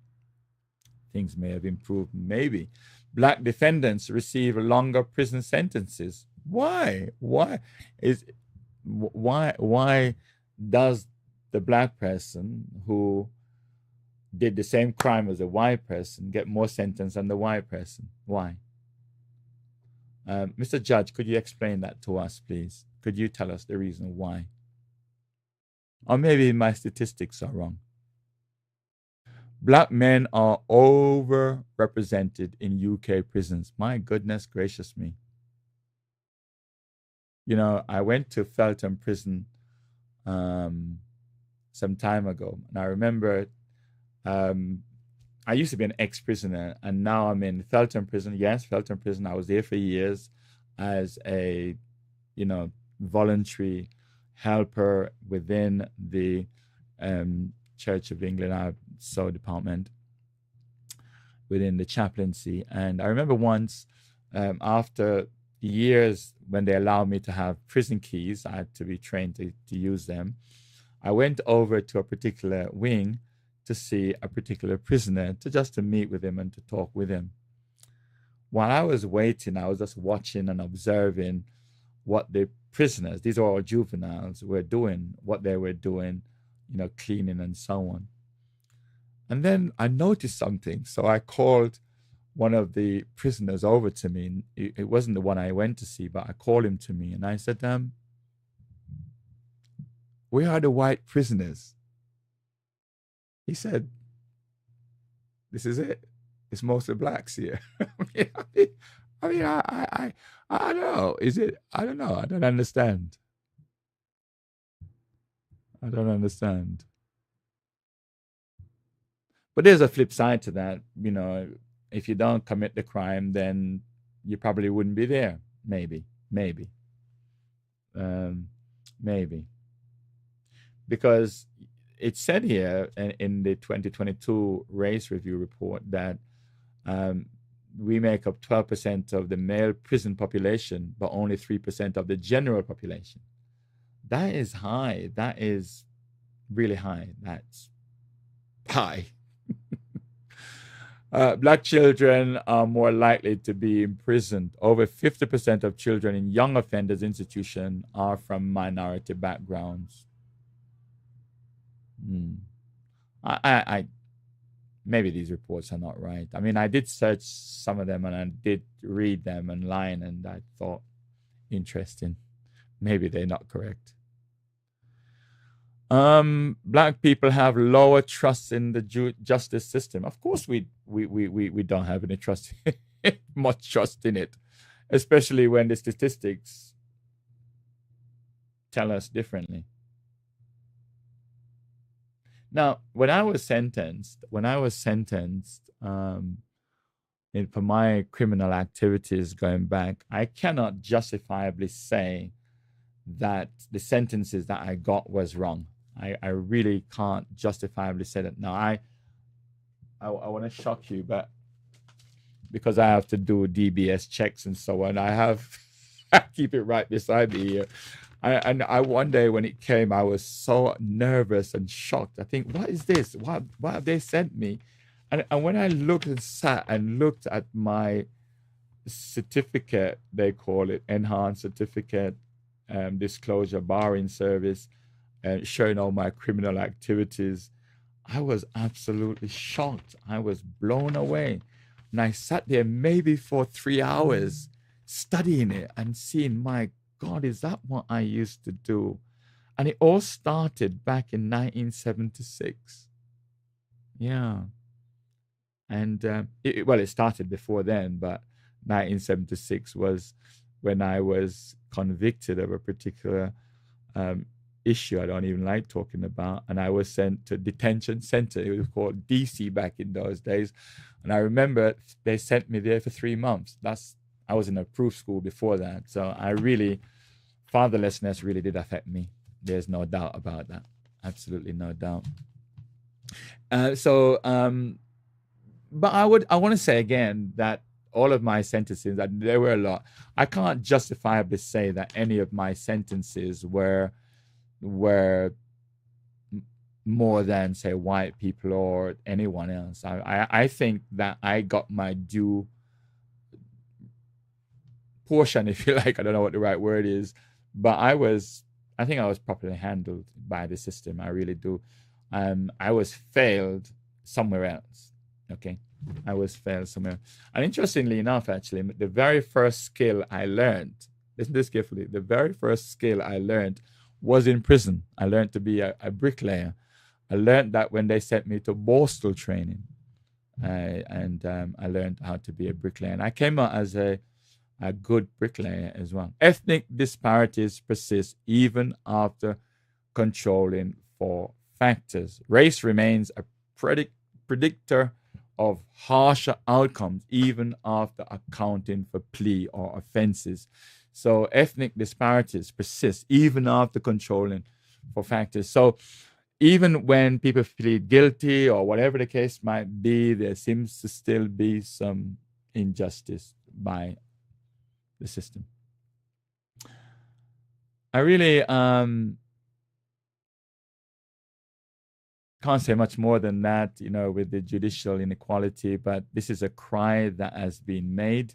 B: Things may have improved. Maybe Black defendants receive longer prison sentences. Why? Why does the Black person who did the same crime as a white person get more sentence than the white person? Why? Mr. Judge, could you explain that to us, please? Could you tell us the reason why? Or maybe my statistics are wrong. Black men are overrepresented in UK prisons. My goodness gracious me. You know, I went to Feltham Prison um, some time ago, and I remember um, I used to be an ex-prisoner, and now I'm in Feltham Prison. Yes, Feltham Prison. I was there for years as a, you know, voluntary helper within the Church of England, department within the chaplaincy. And I remember once, after years, when they allowed me to have prison keys, I had to be trained to use them. I went over to a particular wing to see a particular prisoner, to meet with him and to talk with him. While I was waiting, I was just watching and observing what the prisoners, these are all juveniles, were doing, what they were doing, you know, cleaning and so on. And then I noticed something. So I called one of the prisoners over to me. It wasn't the one I went to see, but I called him to me and I said, "We are the white prisoners." He said, "This is it. It's mostly blacks here." I don't know. Is it? I don't know. I don't understand. I don't understand. But there's a flip side to that. You know, if you don't commit the crime, then you probably wouldn't be there. Maybe, um, maybe, because it said here in the 2022 race review report that um, we make up 12% of the male prison population, but only 3% of the general population. That is high. That is really high. That's high. Black children are more likely to be imprisoned. Over 50% of children in young offenders institution are from minority backgrounds. I maybe these reports are not right. I mean, I did search some of them and I did read them online, and I thought, interesting. Maybe they're not correct. Black people have lower trust in the justice system. Of course, we don't have any trust, much trust in it, especially when the statistics tell us differently. Now, when I was sentenced, for my criminal activities going back, I cannot justifiably say that the sentences that I got was wrong. I really can't justifiably say that. Now, I want to shock you, but because I have to do DBS checks and so on, I keep it right beside me here. I one day when it came, I was so nervous and shocked. I think, what is this? What have they sent me? And when I looked and sat and looked at my certificate, they call it enhanced certificate, disclosure barring service, showing all my criminal activities, I was absolutely shocked. I was blown away. And I sat there maybe for 3 hours studying it and seeing, my God, is that what I used to do? And it all started back in 1976. Yeah. And it started before then, but 1976 was when I was convicted of a particular issue I don't even like talking about, and I was sent to detention center. It was called DC back in those days, and I remember they sent me there for 3 months. I was in a proof school before that, so fatherlessness really did affect me. There's no doubt about that. Absolutely no doubt. But I want to say again that all of my sentences, that there were a lot. I can't justifiably say that any of my sentences were more than, say, white people or anyone else. I think that I got my due portion, if you like. I don't know what the right word is, but I think I was properly handled by the system. I really do. I was failed somewhere else. Okay. I was failed somewhere. And interestingly enough, actually, the very first skill I learned, listen to this carefully, the very first skill I learned was in prison. I learned to be a bricklayer. I learned that when they sent me to Borstal training, and I learned how to be a bricklayer. And I came out as a good bricklayer as well. Ethnic disparities persist even after controlling for factors. Race remains a predictor of harsher outcomes even after accounting for plea or offenses. So ethnic disparities persist even after controlling for factors. So even when people plead guilty or whatever the case might be, there seems to still be some injustice by the system. I really can't say much more than that, with the judicial inequality, but this is a cry that has been made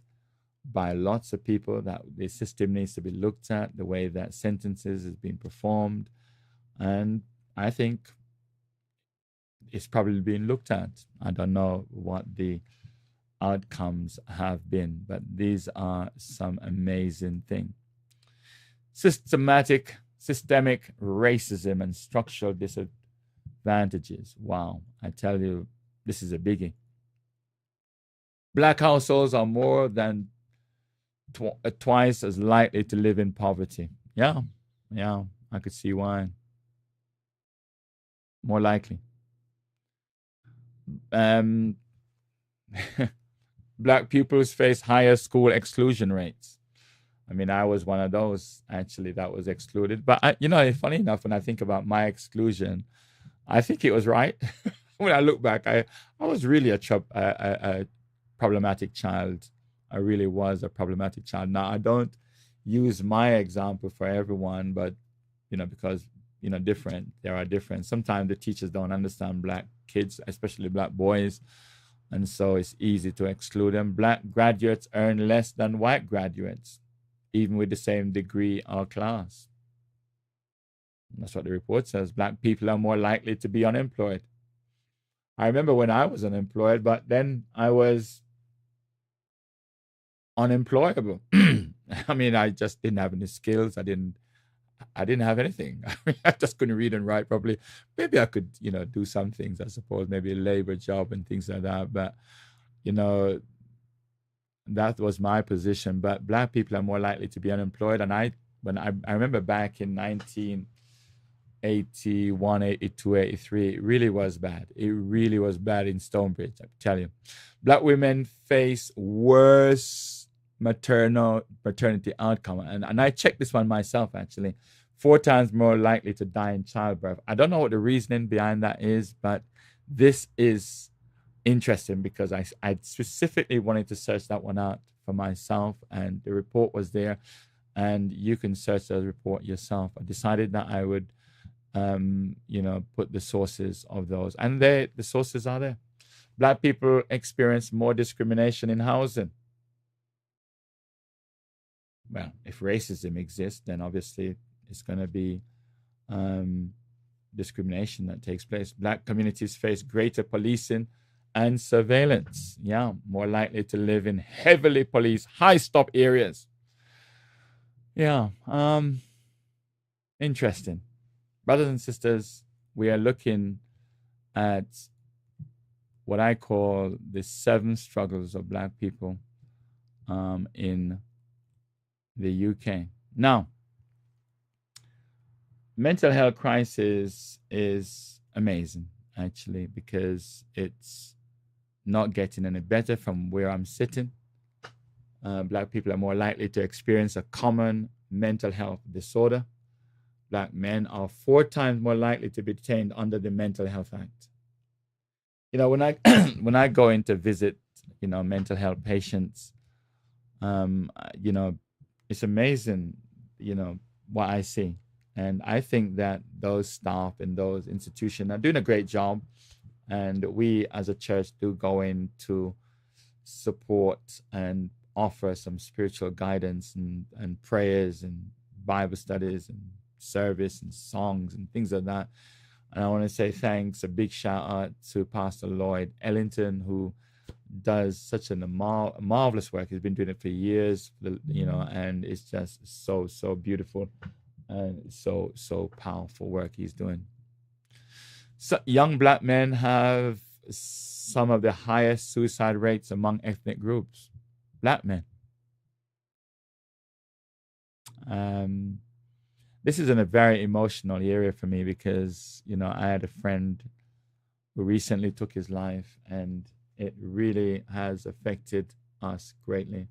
B: by lots of people that the system needs to be looked at, the way that sentences is being performed. And I think it's probably being looked at. I don't know what the outcomes have been, but these are some amazing things. Systemic racism and structural disadvantages. Wow, I tell you, this is a biggie. Black households are more than twice as likely to live in poverty. Yeah, I could see why. More likely. Black pupils face higher school exclusion rates. I mean, I was one of those actually that was excluded. But funny enough, when I think about my exclusion, I think it was right. When I look back, I was really a problematic child. I really was a problematic child. Now I don't use my example for everyone, but because there are different. Sometimes the teachers don't understand Black kids, especially Black boys, and so it's easy to exclude them. Black graduates earn less than white graduates, even with the same degree or class. And that's what the report says. Black people are more likely to be unemployed. I remember when I was unemployed, but then I was unemployable. I mean, I just didn't have any skills. I didn't have anything. I mean, I just couldn't read and write properly. Maybe I could, do some things, I suppose, maybe a labor job and things like that. But, that was my position. But Black people are more likely to be unemployed. And I remember back in 1981, 82, 83, it really was bad. It really was bad in Stonebridge, I tell you. Black women face worse maternity outcome. And I checked this one myself, actually. 4 times more likely to die in childbirth. I don't know what the reasoning behind that is, but this is interesting because I specifically wanted to search that one out for myself, and the report was there, and you can search the report yourself. I decided that I would, put the sources of those, and the sources are there. Black people experience more discrimination in housing. Well, if racism exists, then obviously it's going to be discrimination that takes place. Black communities face greater policing and surveillance. Yeah, more likely to live in heavily policed, high-stop areas. Yeah, interesting. Brothers and sisters, we are looking at what I call the 7 struggles of Black people in the UK. Now, mental health crisis is amazing, actually, because it's not getting any better from where I'm sitting. Black people are more likely to experience a common mental health disorder. Black men are 4 times more likely to be detained under the Mental Health Act. When I when I go in to visit, mental health patients, it's amazing, what I see. And I think that those staff in those institutions are doing a great job. And we as a church do go in to support and offer some spiritual guidance and prayers and Bible studies and service and songs and things like that. And I want to say thanks, a big shout out to Pastor Lloyd Ellington, who does such a marvelous work. He's been doing it for years, and it's just so beautiful And so powerful work he's doing. So young black men have some of the highest suicide rates among ethnic groups. Black men. Um, this is in a very emotional area for me because I had a friend who recently took his life, and it really has affected us greatly.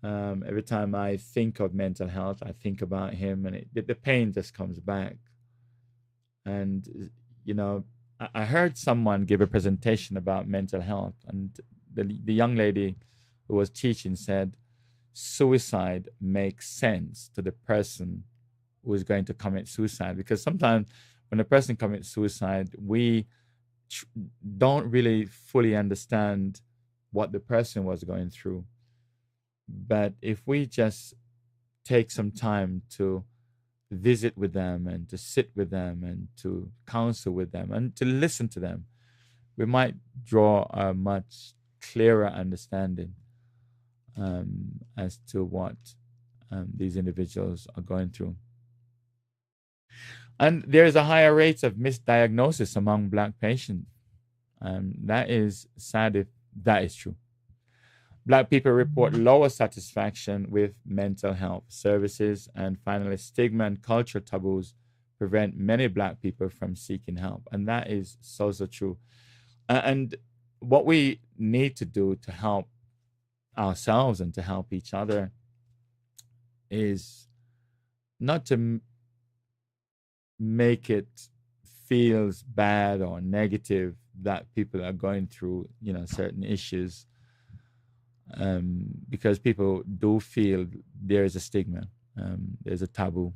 B: Every time I think of mental health, I think about him, and the pain just comes back. And you know, I heard someone give a presentation about mental health, and the young lady who was teaching said, "Suicide makes sense to the person who is going to commit suicide, because sometimes when a person commits suicide, we tr- don't really fully understand what the person was going through. But if we just take some time to visit with them and to sit with them and to counsel with them and to listen to them, we might draw a much clearer understanding as to what these individuals are going through. And there is a higher rate of misdiagnosis among Black patients. That is sad if that is true. Black people report lower satisfaction with mental health services, and finally, stigma and cultural taboos prevent many Black people from seeking help. And that is so true. And what we need to do to help ourselves and to help each other is not to make it feels bad or negative that people are going through, certain issues, because people do feel there is a stigma, there's a taboo.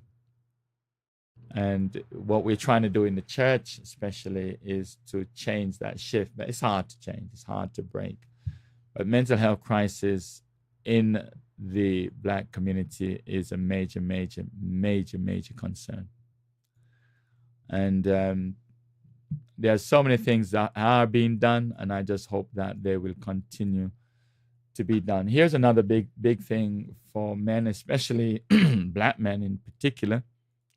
B: And what we're trying to do in the church, especially, is to change that shift. But it's hard to change, it's hard to break. But mental health crisis in the Black community is a major, major, major, major concern. And there are so many things that are being done, and I just hope that they will continue to be done. Here's another big thing for men, especially Black men in particular,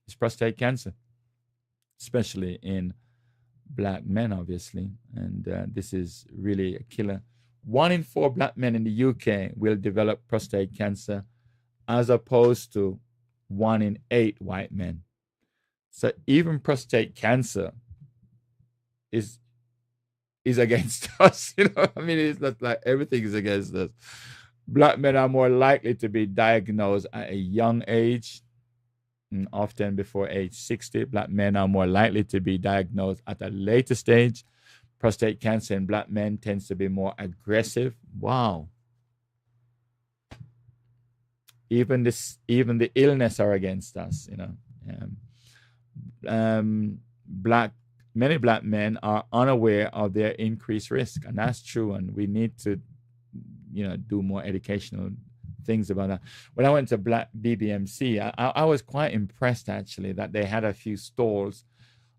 B: is prostate cancer, especially in Black men, obviously. And this is really a killer. 1 in 4 Black men in the UK will develop prostate cancer, as opposed to 1 in 8 white men. So even prostate cancer is against us. I mean, it's not like everything is against us. Black men are more likely to be diagnosed at a young age, often before age 60. Black men are more likely to be diagnosed at a later stage. Prostate cancer in Black men tends to be more aggressive. Wow. Even the illness are against us. Many Black men are unaware of their increased risk, and that's true. And we need to, do more educational things about that. When I went to Black BBMC, I was quite impressed, actually, that they had a few stalls,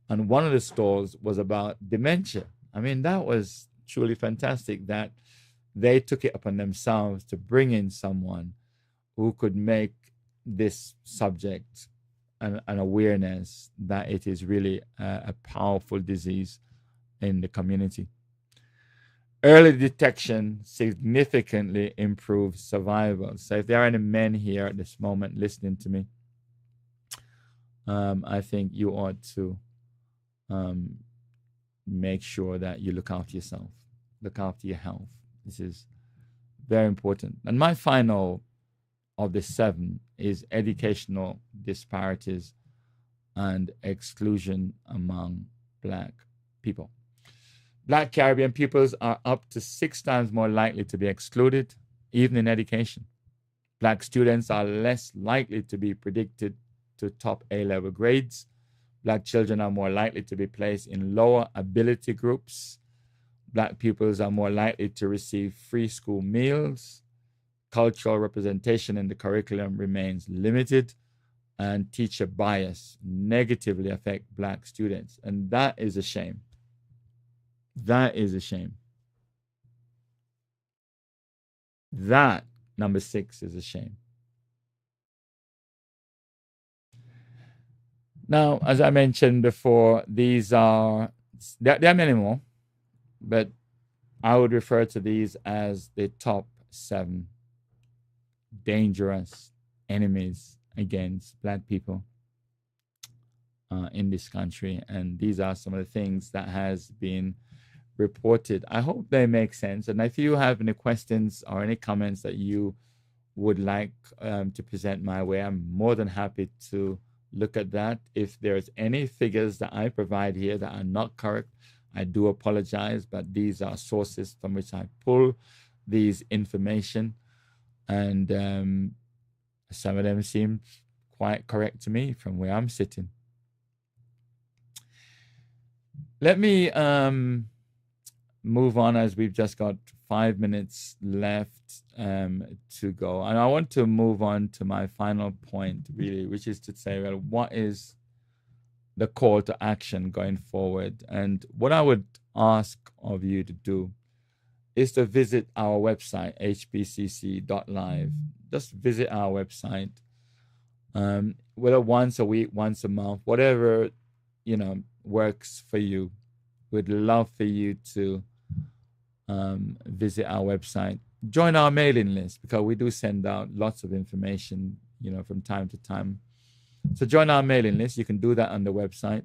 B: and one of the stalls was about dementia. I mean, that was truly fantastic that they took it upon themselves to bring in someone who could make this subject an awareness that it is really a powerful disease in the community. Early detection significantly improves survival. So if there are any men here at this moment listening to me, I think you ought to make sure that you look after yourself, look after your health. This is very important. And my final of the 7 is educational disparities and exclusion among Black people. Black Caribbean pupils are up to 6 times more likely to be excluded, even in education. Black students are less likely to be predicted to top A-level grades. Black children are more likely to be placed in lower ability groups. Black pupils are more likely to receive free school meals. Cultural representation in the curriculum remains limited, and teacher bias negatively affect Black students. And that is a shame. That is a shame. That, number 6, is a shame. Now, as I mentioned before, there are many more, but I would refer to these as the top 7 dangerous enemies against Black people in this country. And these are some of the things that has been reported. I hope they make sense. And if you have any questions or any comments that you would like to present my way, I'm more than happy to look at that. If there's any figures that I provide here that are not correct, I do apologize, but these are sources from which I pull these information, and some of them seem quite correct to me from where I'm sitting. Let me move on, as we've just got 5 minutes left to go. And I want to move on to my final point, really, which is to say, well, what is the call to action going forward? And what I would ask of you to do is to visit our website, hpcc.live. Just visit our website, whether once a week, once a month, whatever, works for you. We'd love for you to visit our website. Join our mailing list, because we do send out lots of information, from time to time. So join our mailing list. You can do that on the website.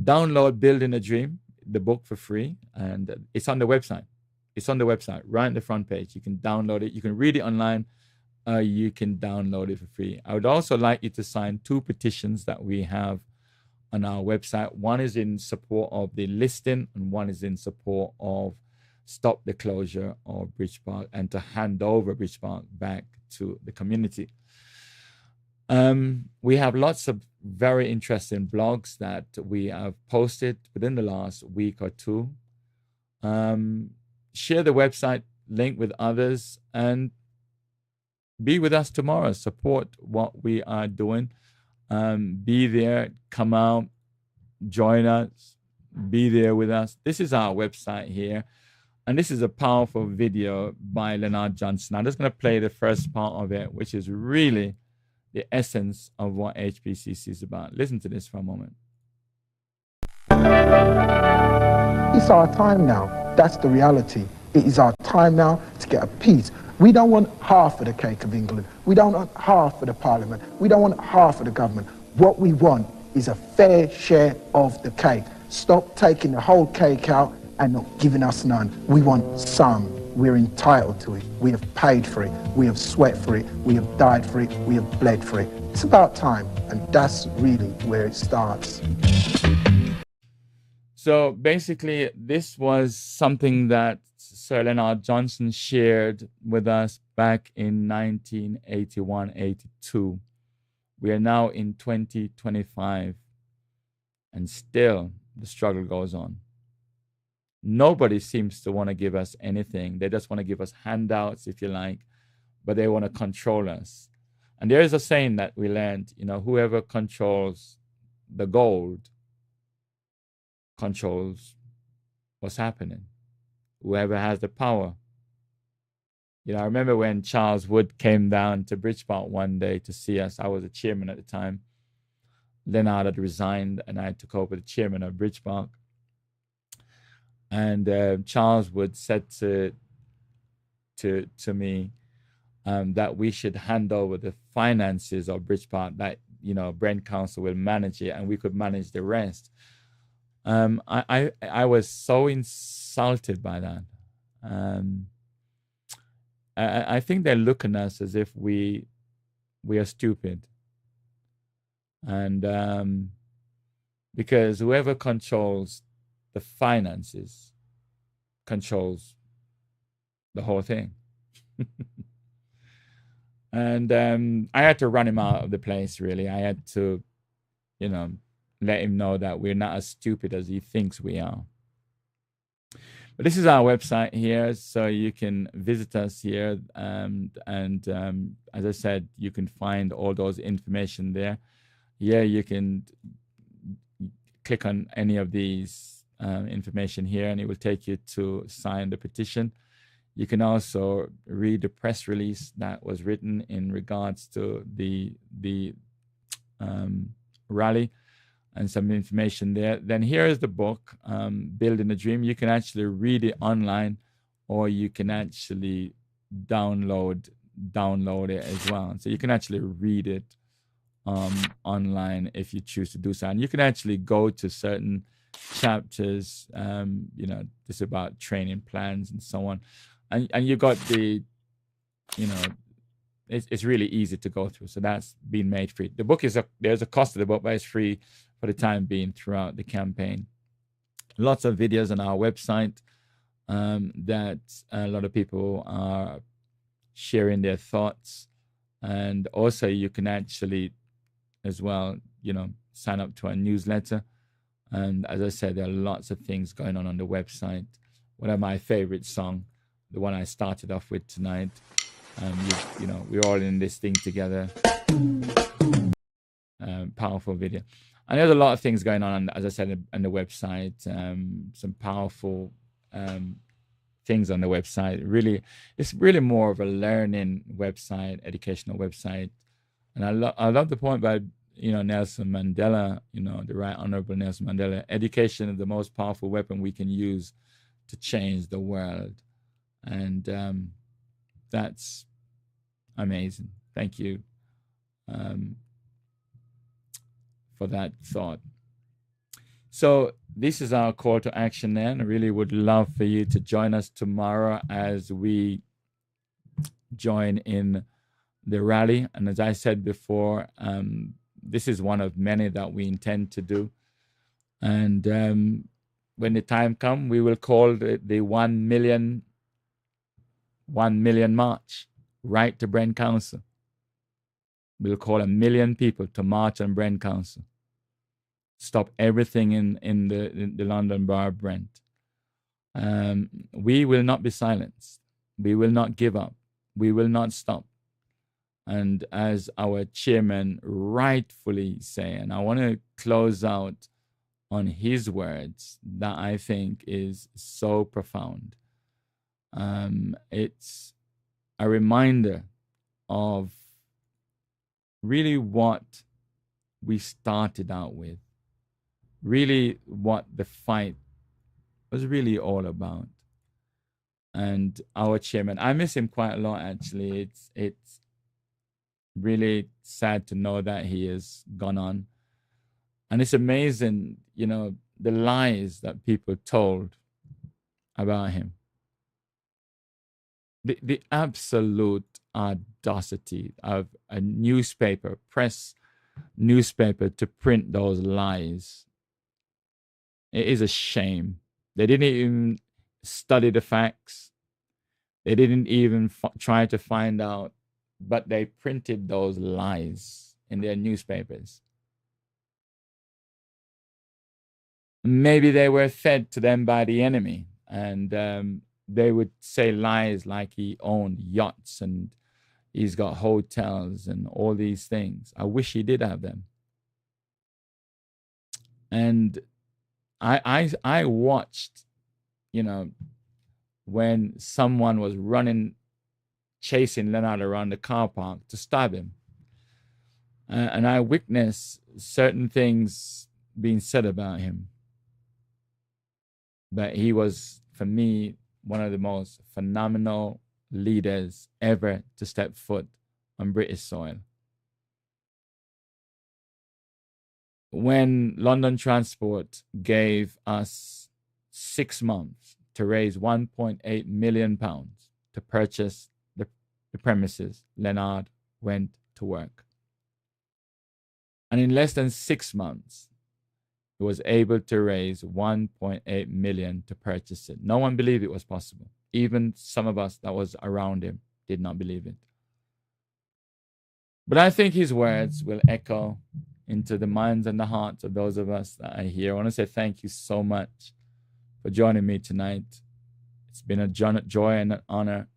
B: Download Building a Dream, the book, for free, and it's on the website. It's on the website, right on the front page. You can download it. You can read it online. You can download it for free. I would also like you to sign 2 petitions that we have on our website. One is in support of the listing, and one is in support of stop the closure of Bridge Park and to hand over Bridge Park back to the community. We have lots of very interesting blogs that we have posted within the last week or 2. Share the website link with others and be with us tomorrow. Support what we are doing. Be there, come out, join us, be there with us. This is our website here. And this is a powerful video by Leonard Johnson. I'm just going to play the first part of it, which is really the essence of what HPCC is about. Listen to this for a moment.
C: It's our time now. That's the reality. It is our time now to get a piece. We don't want half of the cake of England. We don't want half of the parliament. We don't want half of the government. What we want is a fair share of the cake. Stop taking the whole cake out and not giving us none. We want some. We're entitled to it. We have paid for it. We have sweat for it. We have died for it. We have bled for it. It's about time, and that's really where it starts.
B: So basically, this was something that Sir Leonard Johnson shared with us back in 1981-82. We are now in 2025, and still the struggle goes on. Nobody seems to want to give us anything. They just want to give us handouts, if you like, but they want to control us. And there is a saying that we learned, whoever controls the gold controls what's happening. Whoever has the power. I remember when Charles Wood came down to Bridgeport one day to see us. I was the chairman at the time. Leonard had resigned, and I took over the chairman of Bridgeport. And Charles Wood said to me that we should hand over the finances of Bridgeport, that Brent Council will manage it, and we could manage the rest. I was so insulted by that. I think they're looking at us as if we are stupid, and because whoever controls the finances controls the whole thing. And I had to run him out of the place, really. I had to, let him know that we're not as stupid as he thinks we are. But this is our website here, so you can visit us here. And as I said, you can find all those information there. Here you can click on any of these information here, and it will take you to sign the petition. You can also read the press release that was written in regards to the rally. and some information there. Then here is the book, Building a Dream. You can actually read it online, or you can actually download it as well. So you can actually read it online if you choose to do so. And you can actually go to certain chapters, this about training plans and so on. And you got the, it's really easy to go through. So that's been made free. The book there's a cost to the book, but it's free for the time being throughout the campaign. Lots of videos on our website that a lot of people are sharing their thoughts. And also you can actually as well, sign up to our newsletter. And as I said, there are lots of things going on the website. One of my favorite songs, the one I started off with tonight, we're all in this thing together. Powerful video. And there's a lot of things going on, as I said, on the website. Some powerful things on the website. Really, it's really more of a learning website, educational website. And I love the point by Nelson Mandela, the Right Honorable Nelson Mandela. Education is the most powerful weapon we can use to change the world, and that's amazing. Thank you for that thought. So this is our call to action then. I really would love for you to join us tomorrow as we join in the rally. And as I said before, this is one of many that we intend to do. And when the time comes, we will call the 1 million March, right to Brent Council. We'll call 1 million people to march on Brent Council. Stop everything in the London Borough of Brent. We will not be silenced. We will not give up. We will not stop. And as our chairman rightfully say, and I want to close out on his words that I think is so profound. It's a reminder of really what we started out with, really what the fight was really all about. And our chairman, I miss him quite a lot, actually. It's really sad to know that he has gone on. And it's amazing, the lies that people told about him. The absolute audacity of a newspaper, press newspaper, to print those lies. It is a shame. They didn't even study the facts. They didn't even try to find out, but they printed those lies in their newspapers. Maybe they were fed to them by the enemy, and they would say lies like he owned yachts and he's got hotels and all these things. I wish he did have them. And I watched, when someone was chasing Leonard around the car park to stab him. And I witnessed certain things being said about him. But he was, for me, one of the most phenomenal leaders ever to step foot on British soil. When London Transport gave us 6 months to raise £1.8 million to purchase the premises, Leonard went to work. And in less than 6 months, he was able to raise 1.8 million to purchase it. No one believed it was possible. Even some of us that was around him did not believe it. But I think his words will echo into the minds and the hearts of those of us that are here. I want to say thank you so much for joining me tonight. It's been a joy and an honor.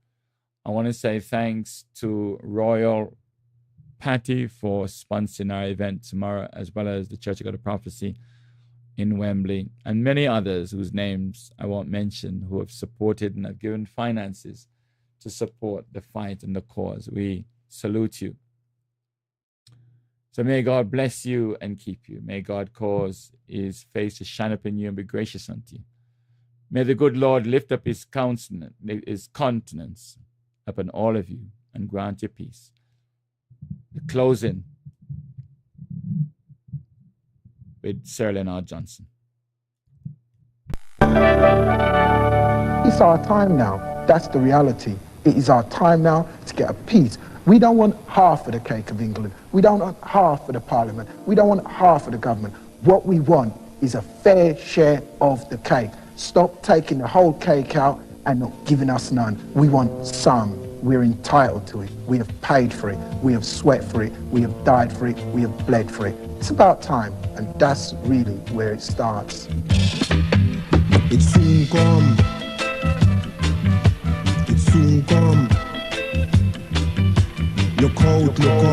B: I want to say thanks to Royal Patty for sponsoring our event tomorrow, as well as the Church of God of Prophecy in Wembley, and many others whose names I won't mention, who have supported and have given finances to support the fight and the cause. We salute you. So may God bless you and keep you. May God cause his face to shine upon you and be gracious unto you. May the good Lord lift up his countenance upon all of you and grant you peace. The closing with Sir Leonard Johnson.
C: It's our time now. That's the reality. It is our time now to get a peace. We don't want half of the cake of England. We don't want half of the parliament. We don't want half of the government. What we want is a fair share of the cake. Stop taking the whole cake out and not giving us none. We want some. We're entitled to it. We have paid for it. We have sweat for it. We have died for it. We have bled for it. It's about time, and that's really where it starts.
A: It soon come. It soon come. Look out, look out.